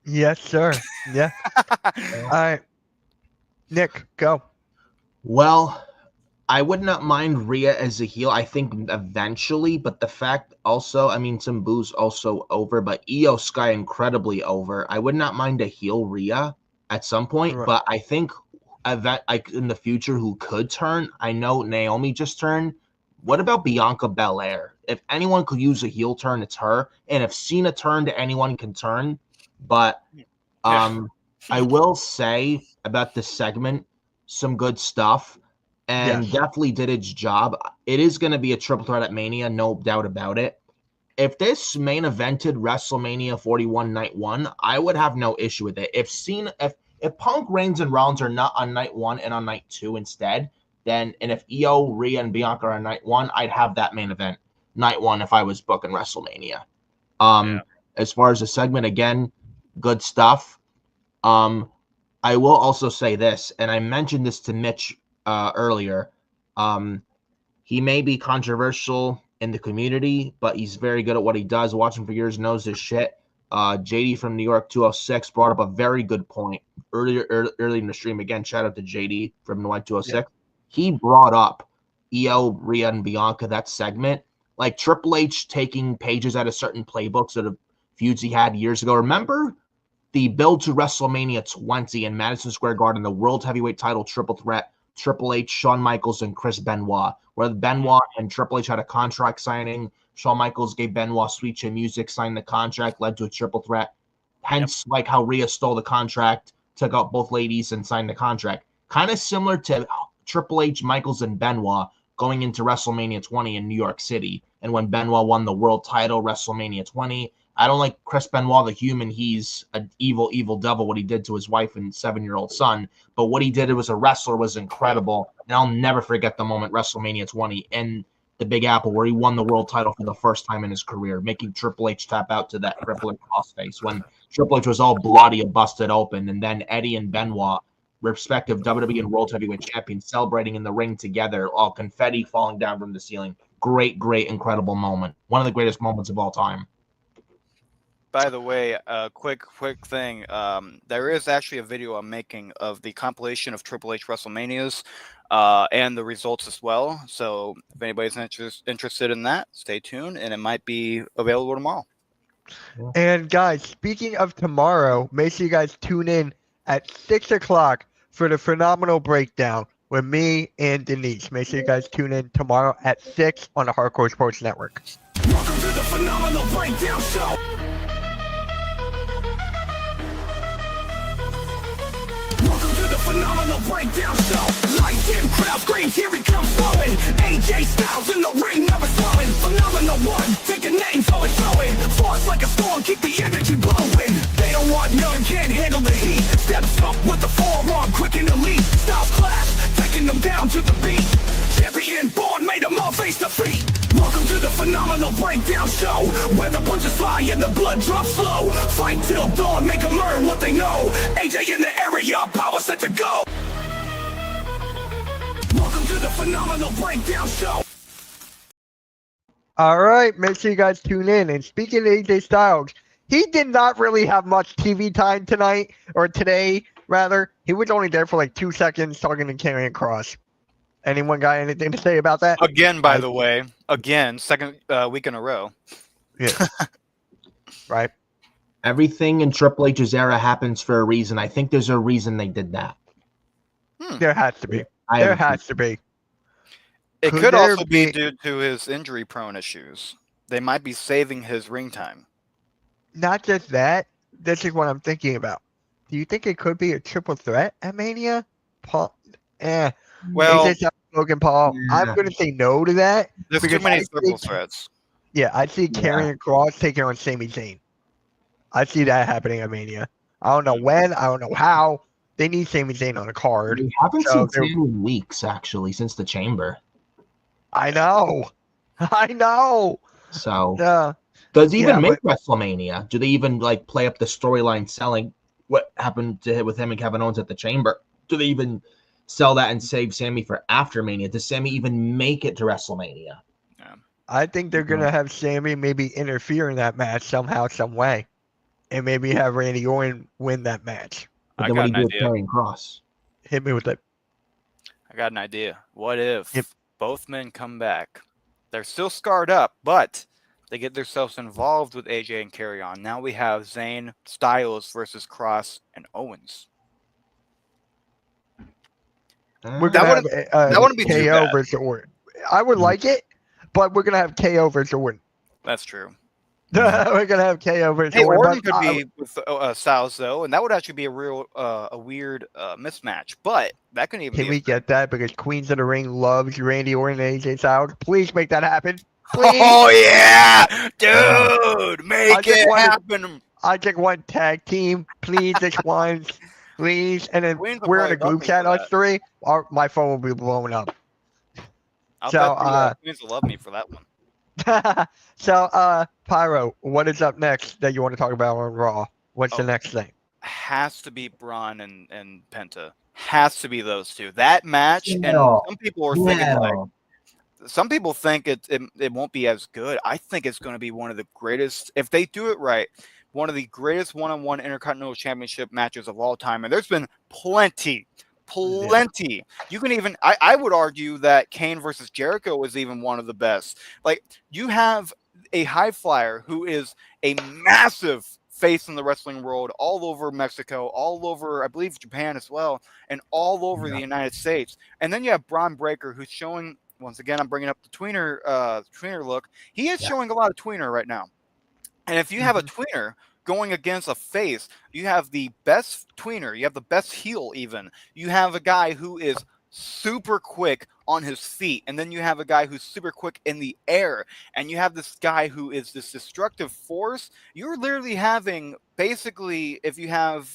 yes, sir. Yeah. All right, Nick, go. Well, I would not mind Rhea as a heel. I think eventually, but the fact also, I mean, some booze also over, but Io Sky incredibly over. I would not mind a heel Rhea at some point, Right. but I think in the future who could turn. I know Naomi just turned. What about Bianca Belair? If anyone could use a heel turn, it's her. And if Cena turned, anyone can turn. But I will say about this segment, some good stuff. And definitely did its job. It is going to be a triple threat at Mania, no doubt about it. If this main evented WrestleMania 41 night 1, I would have no issue with it. If Punk, Reigns, and Rollins are not on night 1 and on night 2 instead, and if Io, Rhea, and Bianca are on night 1, I'd have that main event night 1 if I was booking WrestleMania. As far as the segment, again, good stuff. I will also say this, and I mentioned this to Mitch earlier. He may be controversial in the community, but he's very good at what he does. Watching for years, knows his shit. JD from New York 206 brought up a very good point early in the stream. Again, shout out to JD from New York 206. Yeah. He brought up Io, Rhea, and Bianca, that segment. Like Triple H taking pages out of certain playbooks of feuds he had years ago. Remember the build to WrestleMania 20 in Madison Square Garden, the World Heavyweight title triple threat, Triple H, Shawn Michaels, and Chris Benoit, where Benoit and Triple H had a contract signing. Shawn Michaels gave Benoit Sweet Chin Music, signed the contract, led to a triple threat. Hence, like how Rhea stole the contract took out both ladies and signed the contract. Kind of similar to Triple H, Michaels, and Benoit going into WrestleMania 20 in New York City. And when Benoit won the world title, WrestleMania 20, I don't like Chris Benoit, the human. He's an evil, evil devil, what he did to his wife and 7-year-old son. But what he did as a wrestler was incredible. And I'll never forget the moment WrestleMania 20 in the Big Apple where he won the world title for the first time in his career, making Triple H tap out to that crippling crossface when Triple H was all bloody and busted open. And then Eddie and Benoit, respective WWE and World Heavyweight Champions, celebrating in the ring together, all confetti falling down from the ceiling. Great, great, incredible moment. One of the greatest moments of all time. By the way, quick thing. There is actually a video I'm making of the compilation of Triple H WrestleManias and the results as well. So if anybody's interested in that, stay tuned, and it might be available tomorrow. And guys, speaking of tomorrow, make sure you guys tune in at 6 o'clock for the Phenomenal Breakdown with me and Denise. Make sure you guys tune in tomorrow at 6 on the Hardcore Sports Network. Welcome to the Phenomenal Breakdown Show. Welcome to the Phenomenal Breakdown Show. Lights in, crowd screams, here he comes flowing. AJ Styles in the ring, never slowing. Phenomenal one, take a name, so it's flowing. Force like a storm, keep the energy blowing. They don't want none, can't handle the heat. Steps up with the forearm, quick and elite. Stop clash, taking them down to the beat. Champion born, made them all face to feet. Welcome to the Phenomenal Breakdown Show, where the punches fly and the blood drops slow. Fight till dawn, make them learn what they know. AJ in the area, power set to go. Welcome to the Phenomenal Breakdown Show. All right, make sure you guys tune in. And speaking of AJ Styles, he did not really have much TV time tonight, or today, rather. He was only there for like 2 seconds talking to Karrion Kross. Anyone got anything to say about that? Again, by the way, second week in a row. Yeah. Right. Everything in Triple H's era happens for a reason. I think there's a reason they did that. There has to be. There has to be. It could also be due to his injury-prone issues. They might be saving his ring time. Not just that. This is what I'm thinking about. Do you think it could be a triple threat at Mania? Paul, Well, AJ Styles, Logan Paul. Yeah. I'm going to say no to that. there's too because many I triple think- threats. Yeah, I see Karrion Kross taking on Sami Zayn. I see that happening at Mania. I don't know when. I don't know how. They need Sami Zayn on a card. We haven't So seen Sammy in weeks, actually, since the Chamber. I know. I know. So, Yeah. does he even Yeah, make WrestleMania? Do they even like play up the storyline selling what happened with him and Kevin Owens at the Chamber? Do they even sell that and save Sammy for after Mania? Does Sammy even make it to WrestleMania? I think they're going to have Sami maybe interfere in that match somehow, some way. And maybe have Randy Orton win that match. But I then got what do an you do with idea. Karrion Kross? Hit me with it. I got an idea. What if Yep. both men come back? They're still scarred up, but they get themselves involved with AJ and Karrion. Now we have Zayn, Styles versus Cross and Owens. We're That going to have that wouldn't be too KO bad. versus Orton. I would like it, but we're going to have KO versus Orton. That's true. We're going to have KO versus Hey, Orton. Orton but could be with Styles though, and that would actually be a real, a weird mismatch. But that couldn't even Can be. we get that? Because Queens of the Ring loves Randy Orton and AJ Styles. Please make that happen. Please. Oh yeah, dude, make just it wanted- happen. I just want tag team. Please, just once. Please. And then Queens will we're in a probably love group me chat, for us that. three. My phone will be blowing up. I'll So, bet Queens will love me for that one. So, Phyro, what is up next that you want to talk about on Raw? What's the Oh. next thing? Has to be Braun and Penta. Has to be those two. That match, and No. some people are thinking like, No. some people think it won't be as good. I think it's going to be one of the greatest, if they do it right, one of the greatest one-on-one Intercontinental Championship matches of all time. And there's been plenty. You can even, I would argue that Kane versus Jericho was even one of the best. Like, you have a high flyer who is a massive face in the wrestling world, all over Mexico, all over, I believe, Japan as well, and all over the United States. And then you have Braun Breaker, who's showing, once again, I'm bringing up the tweener look. He is showing a lot of tweener right now. And if you have a tweener going against a face. You have the best tweener. You have the best heel even. You have a guy who is super quick on his feet, and then you have a guy who's super quick in the air, and you have this guy who is this destructive force. You're literally having, basically, if you have,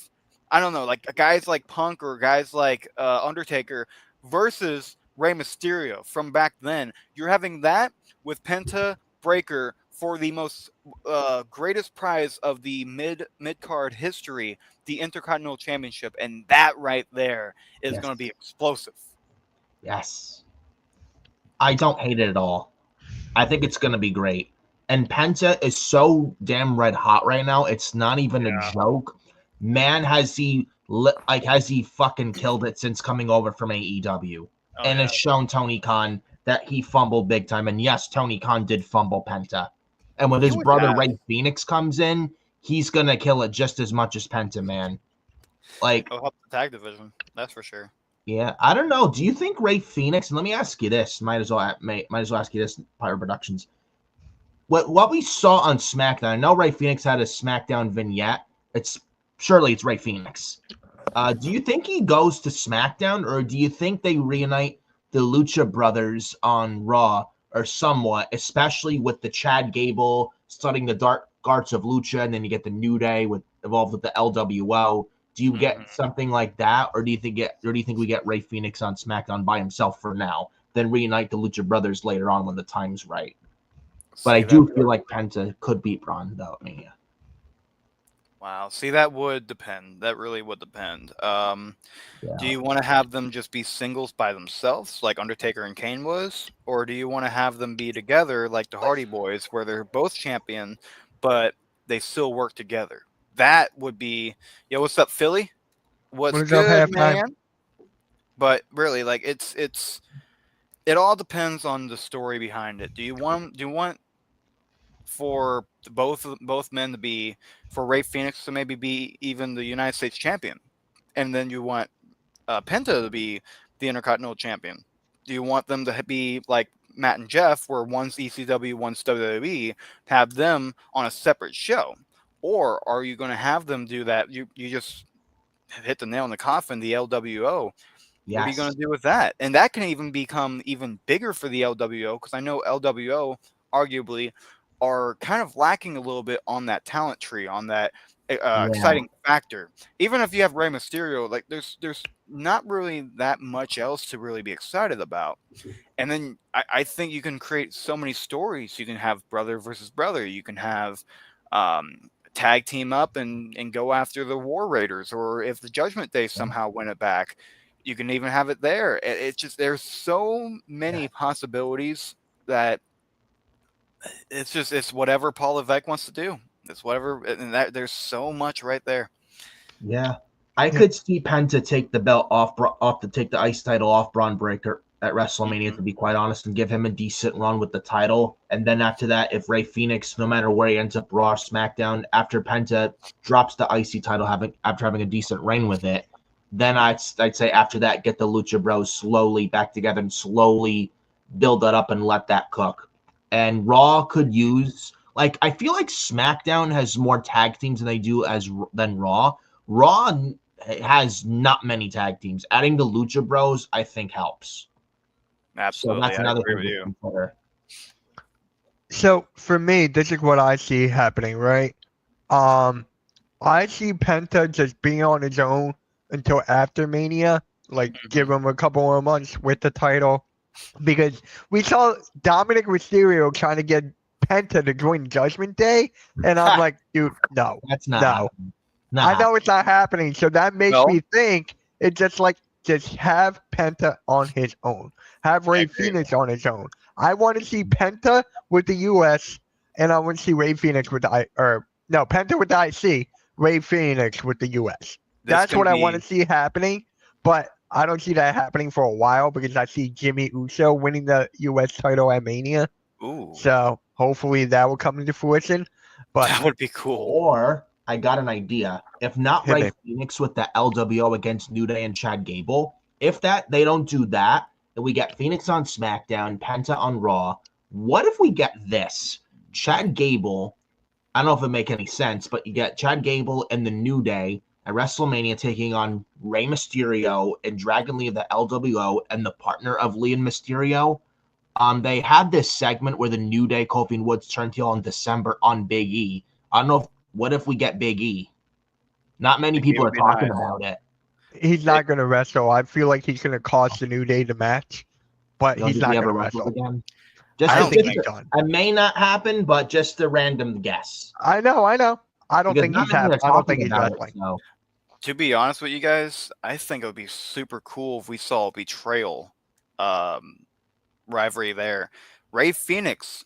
I don't know, like guys like Punk or guys like Undertaker versus Rey Mysterio from back then, you're having that with Penta, Breaker, for the most greatest prize of the mid card history, the Intercontinental Championship, and that right there is Yes. going to be explosive. Yes. I don't hate it at all. I think it's going to be great. And Penta is so damn red hot right now. It's not even a joke. Man, has he fucking killed it since coming over from AEW. And has shown Tony Khan that he fumbled big time. And yes, Tony Khan did fumble Penta. And when his brother Ray Phoenix comes in, he's going to kill it just as much as Penta, man. Like, it'll help the tag division. That's for sure. Yeah, I don't know. Do you think Ray Phoenix? And let me ask you this. Might as well ask you this. Pyro Productions. What we saw on SmackDown. I know Ray Phoenix had a SmackDown vignette. Surely it's Ray Phoenix. Do you think he goes to SmackDown, or do you think they reunite the Lucha Brothers on Raw, or somewhat, especially with the Chad Gable studying the dark arts of Lucha, and then you get the New Day involved with the LWO? Do you get something like that, or do you think we get Ray Phoenix on SmackDown by himself for now, then reunite the Lucha Brothers later on when the time's right? But I do feel like Penta could beat Braun though. Mania. Wow. See, that would depend. That really would depend. Do you want to have them just be singles by themselves, like Undertaker and Kane was, or do you want to have them be together like the Hardy Boys, where they're both champion, but they still work together? That would be, what's up, Philly? What's good, man? But really, like, it all depends on the story behind it. Do you want for both men to be, for Ray Phoenix to maybe be even the United States champion, and then you want Penta to be the Intercontinental champion? Do you want them to be like Matt and Jeff, where one's ECW, one's WWE, have them on a separate show? Or are you going to have them do that? You just hit the nail in the coffin, the LWO. Yes. What are you going to do with that? And that can even become even bigger for the LWO, because I know LWO arguably are kind of lacking a little bit on that talent tree, on that exciting factor. Even if you have Rey Mysterio, like there's not really that much else to really be excited about. And then I think you can create so many stories. You can have brother versus brother. You can have tag team up and go after the War Raiders, or if the Judgment Day somehow win it back, you can even have it there. It's just, there's so many possibilities that it's whatever Paul Levesque wants to do. It's whatever, and that there's so much right there. Yeah, I could see Penta take the belt off to take the ICE title off Braun Breaker at WrestleMania, to be quite honest, and give him a decent run with the title. And then after that, if Ray Phoenix, no matter where he ends up, Raw or SmackDown, after Penta drops the IC title, after having a decent reign with it, then I'd say after that, get the Lucha Bros slowly back together and slowly build that up and let that cook. And Raw could use, like, I feel like SmackDown has more tag teams than Raw. Raw has not many tag teams. Adding the Lucha Bros, I think, helps. Absolutely, so that's another thing to consider. So for me, this is what I see happening, right? I see Penta just being on his own until after Mania, like give him a couple more months with the title, because we saw Dominic Mysterio trying to get Penta to join Judgment Day, and I'm like, dude, no, that's not. No. I know it's not happening, so that makes me think it's just have Penta on his own. Have Ray Phoenix on his own. I want to see Penta with the US, and I want to see Ray Phoenix with Penta with the IC, Ray Phoenix with the US. That's what I want to see happening, but I don't see that happening for a while, because I see Jimmy Uso winning the US title at Mania. Ooh. So hopefully that will come into fruition. But that would be cool. Or I got an idea. If not Ray Phoenix with the LWO against New Day and Chad Gable, if they don't do that, and we get Phoenix on SmackDown, Penta on Raw, what if we get this? Chad Gable I don't know if it make any sense, but you get Chad Gable and the New Day at WrestleMania taking on Rey Mysterio and Dragon Lee of the LWO and the partner of Lee and Mysterio. They had this segment where the New Day, Kofi and Woods turned heel in December on Big E. I don't know what if we get Big E? Not many people are talking about it. He's not going to wrestle. I feel like he's going to cost the New Day the match, but he's not going to wrestle again. I think he's done. It may not happen, but just a random guess. I know. I don't think he's happening. I don't think he's wrestling. So. To be honest with you guys, I think it would be super cool if we saw a betrayal rivalry there. Ray Phoenix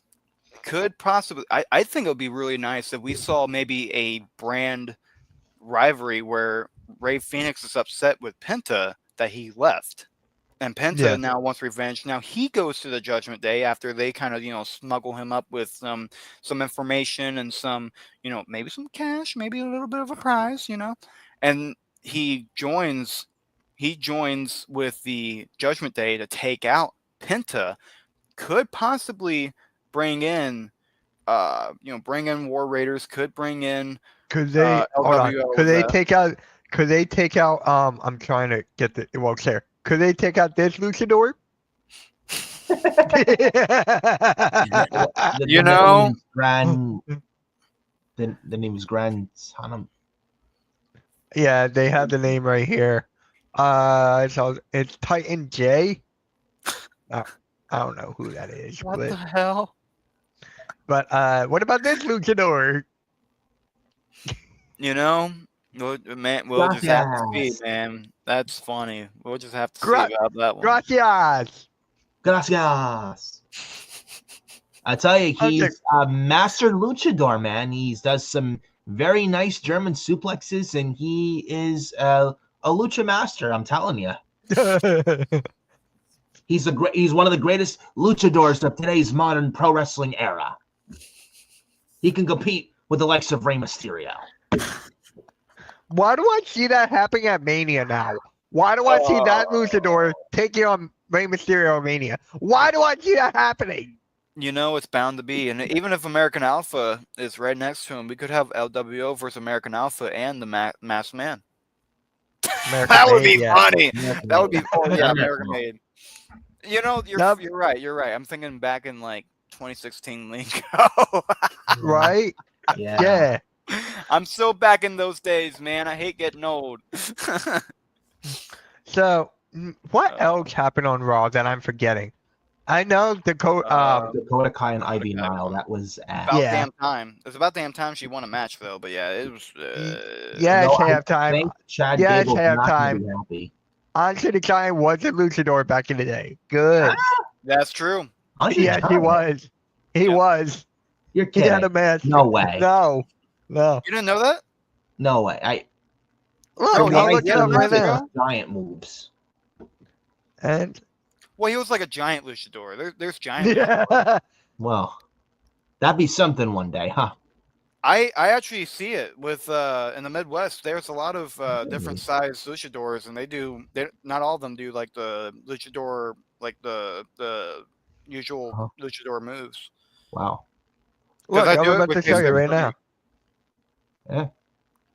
could possibly. I think it would be really nice if we saw maybe a brand rivalry where Ray Phoenix is upset with Penta that he left. And Penta now wants revenge. Now he goes to the Judgment Day after they kind of, smuggle him up with some information and some, maybe some cash, maybe a little bit of a prize, and he joins with the Judgment Day to take out Penta. Could possibly bring in War Raiders, could bring in Could they take out I'm trying to get the there. Could they take out this luchador? The name is Grand Sanam. Yeah, they have the name right here. So it's Titan J. I don't know who that is. What the hell? But what about this luchador? We'll just have to see, man. That's funny. We'll just have to see about that one. Gracias. I tell you, he's a master luchador, man. He does some very nice German suplexes, and he is a lucha master. I'm telling you, he's one of the greatest luchadors of today's modern pro wrestling era. He can compete with the likes of Rey Mysterio. Why do I see that happening at Mania now? Why do I see that luchador taking on Rey Mysterio at Mania? Why do I see that happening? It's bound to be. And even if American Alpha is right next to him, we could have LWO versus American Alpha and the Masked Man. That would be funny. That would be funny. Yeah, American Made. You're right. You're right. I'm thinking back in 2016 lingo. Right? Yeah. I'm still back in those days, man. I hate getting old. So, what else happened on Raw that I'm forgetting? I know Dakota Kai and Ivy Nile. That was about damn time. It was about damn time she won a match, though. But yeah, it was. It's halftime. Chad it's halftime. Andre the Giant was a luchador back in the day. Good. That's true. Yes, he was. He was. You're kidding. He had a match. No way. No. You didn't know that? No way. Look it up right now. Giant moves. And well, he was like a giant luchador. There's giant. Yeah. Well, that'd be something one day, huh? I actually see it with in the Midwest. There's a lot of different size luchadors, and not all of them do like the luchador, like the usual luchador moves. Wow. Look, I'm about to show you right now. Yeah.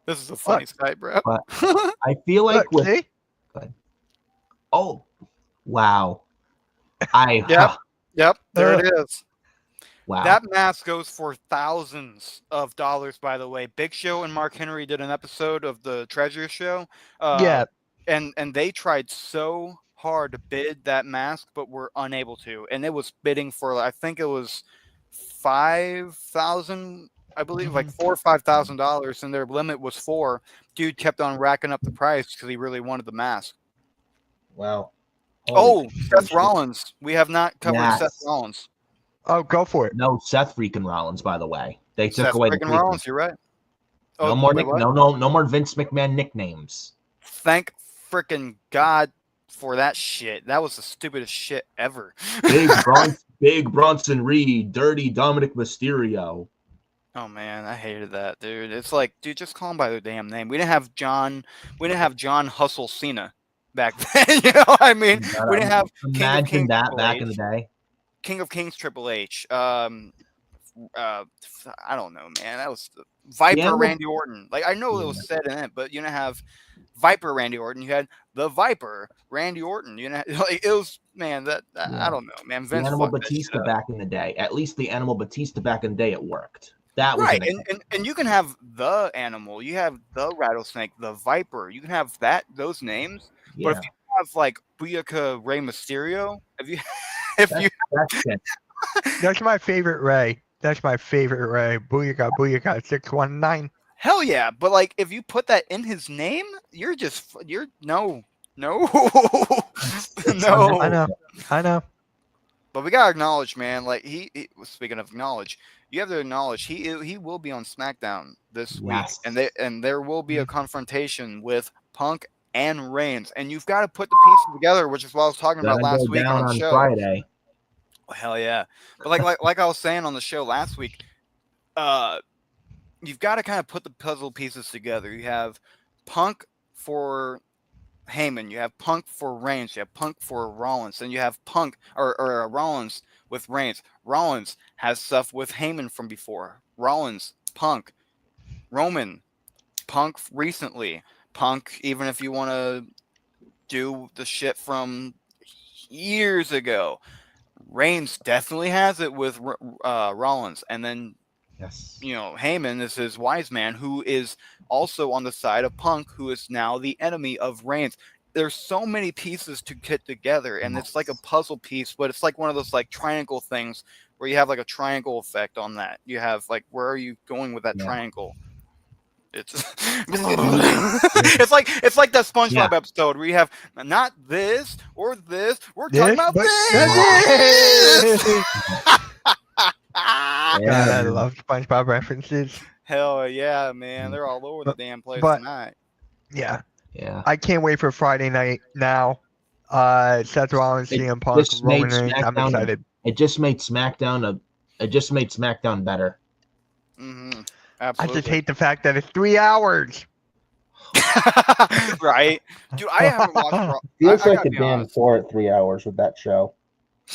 This is a funny sight, bro. But I feel like oh, wow. Yep. There it is. Wow. That mask goes for thousands of dollars, by the way. Big Show and Mark Henry did an episode of the Treasure Show. And they tried so hard to bid that mask, but were unable to. And it was bidding for, I think it was $5,000, I believe, like $4,000 or $5,000, and their limit was $4,000. Dude kept on racking up the price because he really wanted the mask. Wow. Seth Rollins. We have not covered Seth Rollins. Oh, go for it. No, Seth freaking Rollins, by the way. They took away the Rollins, you're right. No more Vince McMahon nicknames. Thank freaking God for that shit. That was the stupidest shit ever. Big Bronson Reed, Dirty Dominic Mysterio. Oh man, I hated that, dude. It's like, dude, just call him by their damn name. We didn't have John Hustle Cena back then. You know what I mean? We didn't have Imagine that back in the day. King of Kings Triple H. I don't know, man. That was Viper animal- Randy Orton. Like I know it was said in it, but you didn't have Viper Randy Orton. You had the Viper Randy Orton. You know, like it was man. That Yeah. I don't know, man. The Vince Animal fucked that shit Batista up. back in the day. At least the Animal Batista back in the day, it worked. That was Right, an and you can have the animal, you have the rattlesnake, the viper, you can have those names. But if yeah. you have like Booyaka Rey Mysterio, if you if you That's it. That's my favorite Ray. That's my favorite Ray. Booyaka, booyaka, 619. hell yeah, but like if you put that in his name, you're no no no. I know. But we gotta acknowledge, man. Like speaking of acknowledge, you have to acknowledge he will be on SmackDown this week, Yes. and there will be a confrontation with Punk and Reigns, and you've got to put the pieces together, which is what I was talking about Gonna last go week down on the on show. Friday. Well, hell yeah! But like I was saying on the show last week, you've got to kind of put the puzzle pieces together. You have Punk for Heyman, you have Punk for Reigns, you have Punk for Rollins, and you have Punk or Rollins with Reigns. Rollins has stuff with Heyman from before. Rollins, Punk, Roman, Punk recently. Punk, even if you want to do the shit from years ago. Reigns definitely has it with Rollins, and then Yes. Heyman is his wise man, who is also on the side of Punk, who is now the enemy of Reigns. There's so many pieces to get together, and it's like a puzzle piece, but it's like one of those like triangle things where you have like a triangle effect on that. You have like, where are you going with that triangle? It's it's like that SpongeBob episode where you have not this or this. We're talking about this. God, I love SpongeBob references. Hell yeah, man! They're all over the damn place but- tonight. Yeah. Yeah. I can't wait for Friday night now. Seth Rollins, CM Punk, just Roman made Reigns. I'm SmackDown excited. It just made SmackDown better. Mm-hmm. I Absolutely. just hate the fact that it's 3 hours. Right, dude. I haven't watched. Feels I like gotta a be damn honest. 4 at 3 hours with that show.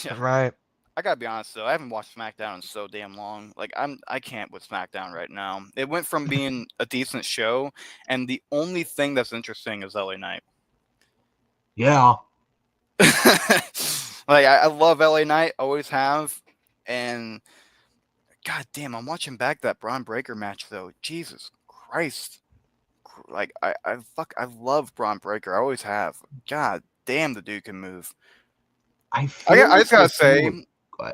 Yeah. Right. I gotta be honest though, I haven't watched SmackDown in so damn long. Like I can't with SmackDown right now. It went from being a decent show, and the only thing that's interesting is LA Knight. Yeah. Like I love LA Knight, always have, and god damn, I'm watching back that Braun Breaker match though. Jesus Christ, like I love Braun Breaker. I always have. God damn, the dude can move. I just gotta say.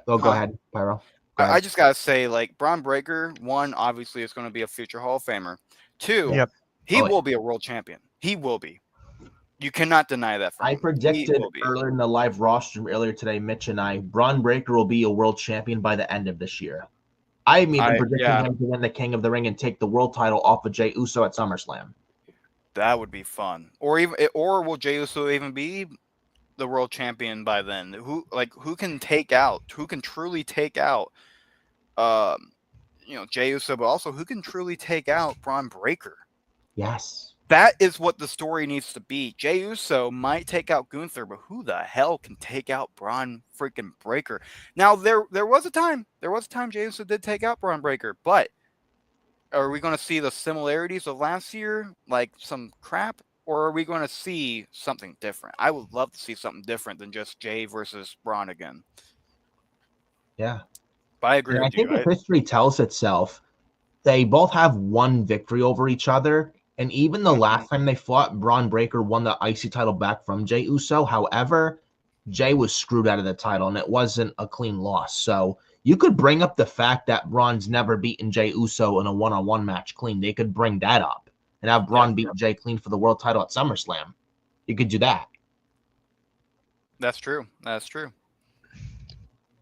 Go ahead, Pyro. I just gotta say, like Braun Breaker, one obviously is going to be a future Hall of Famer. Two, he will be a world champion. He will be. You cannot deny that. I predicted earlier in the live roster earlier today, Mitch and I, Braun Breaker will be a world champion by the end of this year. I mean, I'm predicting him to win the King of the Ring and take the world title off of Jey Uso at SummerSlam. That would be fun. Or will Jey Uso even be the world champion by then? Who can truly take out Jey Uso, but also who can truly take out Braun Breaker? Yes. That is what the story needs to be. Jey Uso might take out Gunther, but who the hell can take out Braun freaking Breaker? Now there was a time Jey Uso did take out Braun Breaker, but are we going to see the similarities of last year, like some crap? Or are we going to see something different? I would love to see something different than just Jey versus Braun again. Yeah. But I agree with you. I think if history tells itself, they both have one victory over each other. And even the last time they fought, Braun Breaker won the IC title back from Jey Uso. However, Jey was screwed out of the title, and it wasn't a clean loss. So you could bring up the fact that Braun's never beaten Jey Uso in a one-on-one match clean. They could bring that up and have Braun beat Jey clean for the world title at SummerSlam. You could do that. That's true. That's true.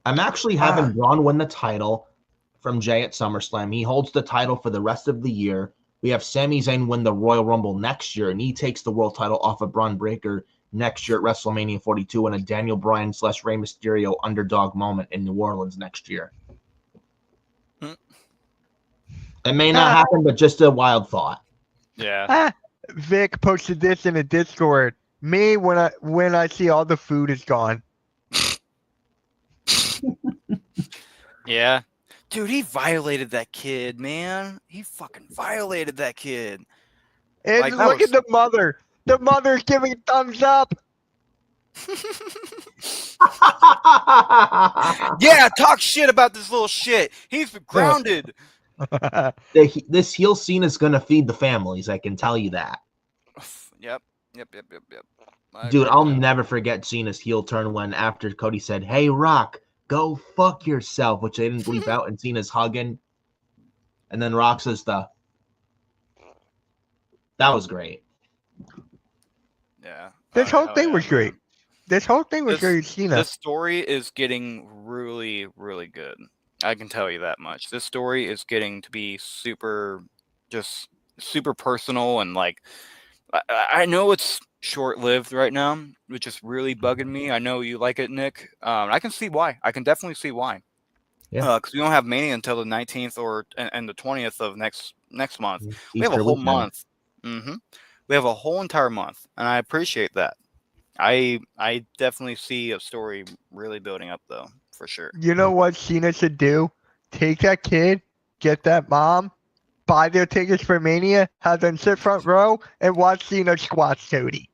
I'm actually having Braun win the title from Jey at SummerSlam. He holds the title for the rest of the year. We have Sami Zayn win the Royal Rumble next year, and he takes the world title off of Braun Breaker next year at WrestleMania 42 in a Daniel Bryan / Rey Mysterio underdog moment in New Orleans next year. It may not happen, but just a wild thought. Yeah. Vic posted this in a Discord. Me when I see all the food is gone. Yeah. Dude, he violated that kid, man. He fucking violated that kid. And Like, that look was- at the mother. The mother's giving thumbs up. Yeah, talk shit about this little shit. He's grounded. This heel scene is gonna feed the families. I can tell you that. Yep. I Dude, agree I'll with that. never forget Cena's heel turn when after Cody said, "Hey, Rock, go fuck yourself," which they didn't bleep out, and Cena's hugging. And then Rock says that was great. Yeah. This Oh, whole hell thing yeah, was great. man. This whole thing was great. Cena. This story is getting really, really good. I can tell you that much. This story is getting to be super personal, and like I know it's short-lived right now, which is really bugging me. I know you like it, Nick. I can see why. I can definitely see why. Yeah. Because we don't have Mania until the 19th and the 20th of next month. We have a Easter whole weekend. month. We have a whole entire month, and I appreciate that. I definitely see a story really building up, though, for sure. You know what Cena should do? Take that kid, get that mom, buy their tickets for Mania, have them sit front row, and watch Cena squash Cody.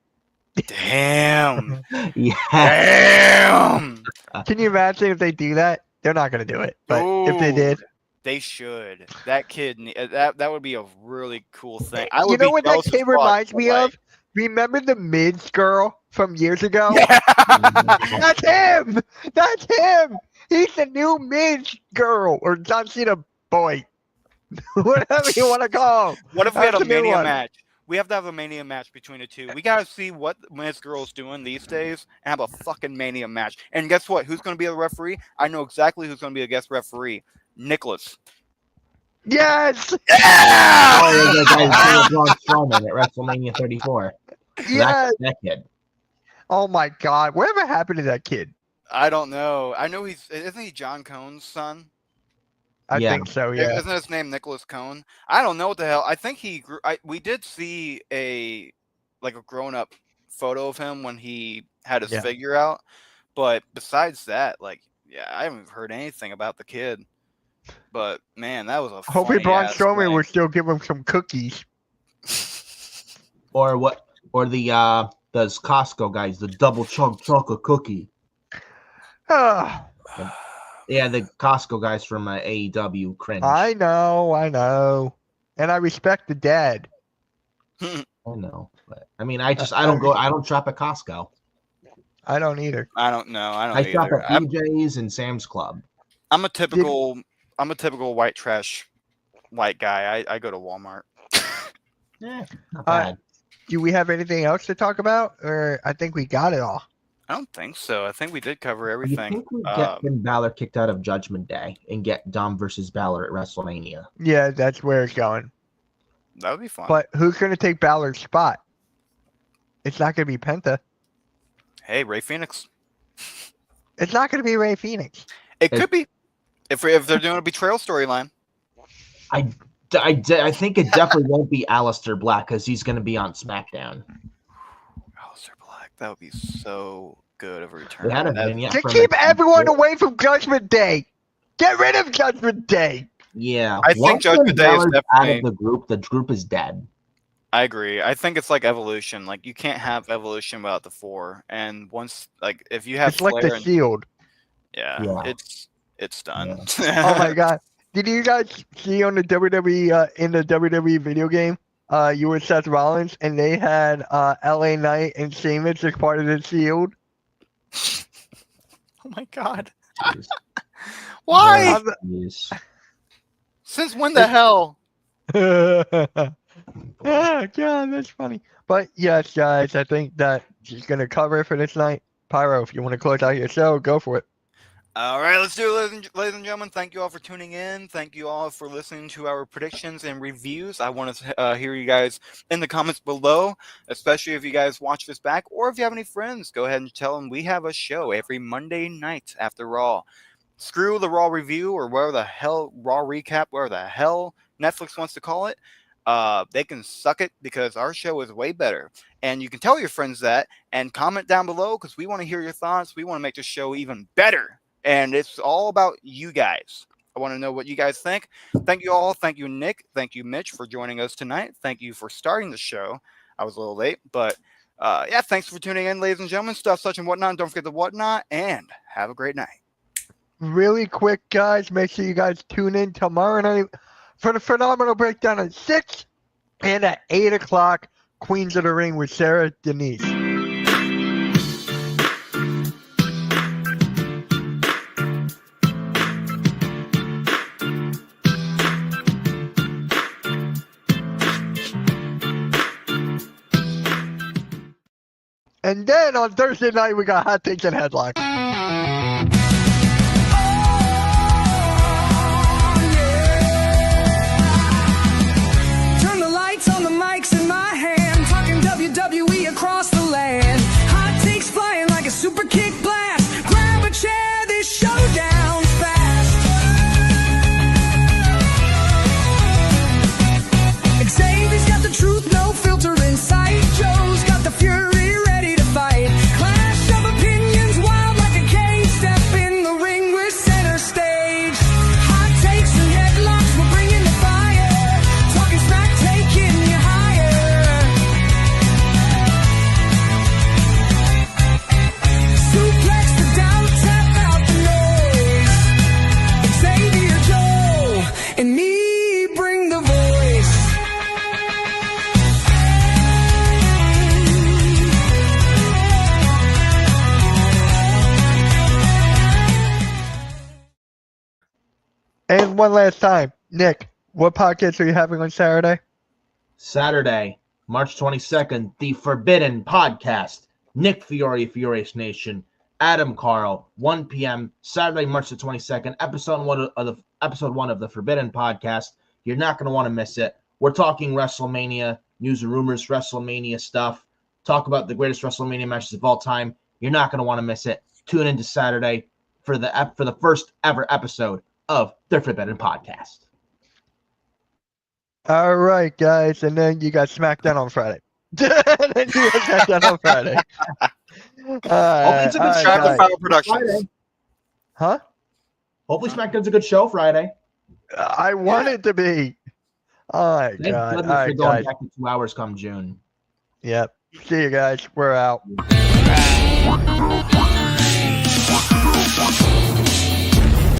Damn. Yeah. Damn. Can you imagine if they do that? They're not going to do it. But if they did. Dude, they should. That kid, that would be a really cool thing. I You would know be what that jealous as kid fuck, reminds but, me like- of? Remember the Mids girl from years ago? Yeah. That's him! That's him! He's the new Mids girl or John Cena boy. Whatever you want to call him. What if we had That's a the new Mania one. match? We have to have a Mania match between the two. We gotta see what Miz Girl's doing these days and have a fucking Mania match. And guess what? Who's gonna be the referee? I know exactly who's gonna be a guest referee. Nicholas. Yes! Yeah! Oh, the guy who Braun Strowman at WrestleMania 34. Yes! That kid. Oh my god. Whatever happened to that kid? I don't know. I know isn't he John Cone's son? I Yeah. think so, yeah. Isn't his name Nicholas Cone? I don't know what the hell. I think he grew. We did see a grown up photo of him when he had his Yeah. figure out, but besides that, like, yeah, I haven't heard anything about the kid. But man, that was a Hopefully Braun funny-ass Strowman thing. will still give him some cookies. Or what? Or those Costco guys, the double chunk chocolate cookie. Ah, Yeah, the Costco guys from AEW cringe. I know. And I respect the dad. I know, but I mean, I don't shop at Costco. I don't either. I don't know. I don't I shop either. at BJ's and Sam's Club. I'm a typical white trash white guy. I go to Walmart. Yeah, not bad. Do we have anything else to talk about? Or I think we got it all. I don't think so. I think we did cover I everything. think we get Finn Balor kicked out of Judgment Day and get Dom versus Balor at WrestleMania. Yeah, that's where it's going. That would be fun. But who's going to take Balor's spot? It's not going to be Penta. Hey, Ray Phoenix. It's not going to be Ray Phoenix. It could be if they're doing a betrayal storyline. I think it definitely won't be Aleister Black because he's going to be on SmackDown. Aleister Black. That would be so good of a return. They had a That- vignette To from keep it. everyone away from Judgment Day. Get rid of Judgment Day. Yeah, I think once Judgment Finn Day is Balor's out definitely- of the group is dead. I agree. I think it's like Evolution. Like, you can't have Evolution without the four. And once, like, if you have It's like Flair the and, Shield. yeah, Yeah. it's done. Oh my god. Did you guys see on the WWE in the WWE video game? You were Seth Rollins and they had LA Knight and Sheamus as part of the Shield. Oh my god. Jeez. Why? Jeez. Since when the hell? Oh god, that's funny. But yes, guys, I think that she's gonna cover it for this night. Pyro, if you want to close out your show, go for it. All right, let's do it, ladies and gentlemen. Thank you all for tuning in. Thank you all for listening to our predictions and reviews. I want to hear you guys in the comments below, especially if you guys watch this back or if you have any friends. Go ahead and tell them we have a show every Monday night after Raw. Screw the Raw review or whatever the hell, Raw recap, whatever the hell Netflix wants to call it. They can suck it because our show is way better. And you can tell your friends that and comment down below because we want to hear your thoughts. We want to make the show even better. And it's all about you guys. I want to know what you guys think. Thank you all. Thank you, Nick. Thank you, Mitch, for joining us tonight. Thank you for starting the show. I was a little late, but yeah, thanks for tuning in, ladies and gentlemen. Stuff, such, and whatnot. Don't forget the whatnot, and have a great night. Really quick, guys, make sure you guys tune in tomorrow night for the Phenomenal Breakdown at 6 and at 8 o'clock, Queens of the Ring with Sarah Denise. And then on Thursday night, we got Hot Takes and Headlines. Turn the lights on, the mics in my hand, talking WWE across the land. Hot takes flying like a super kick blast. Grab a chair, this showdown's fast. Xavier's got the truth, no filter in sight. Joe's got the fury ready to fight. Clash of opinions, wild like a cage. Step in the ring, we're center stage. Hot takes and headlocks, we're bringing the fire. Talking smack, taking you higher. Suplex the down, tap out the noise. Xavier, Joe, and me bring the voice. And one last time, Nick, what podcast are you having on Saturday? Saturday, March 22nd, the Forbidden Podcast. Nick Fiore, Furious Nation, Adam Carl, 1 p.m. Saturday, March the 22nd, episode one of the Forbidden Podcast. You're not going to want to miss it. We're talking WrestleMania, news and rumors, WrestleMania stuff. Talk about the greatest WrestleMania matches of all time. You're not going to want to miss it. Tune into Saturday for the first ever episode of the Forbidden Podcast. All right, guys, and then you got SmackDown on Friday. Then you got SmackDown on Friday. Hopefully it's a good Shout out to guys. Phyro Productions. Friday. Huh? Hopefully SmackDown's a good show Friday. I want it to be. All right, Thank God. All goodness right, we're going guys. back to 2 hours come June. Yep. See you guys. We're out.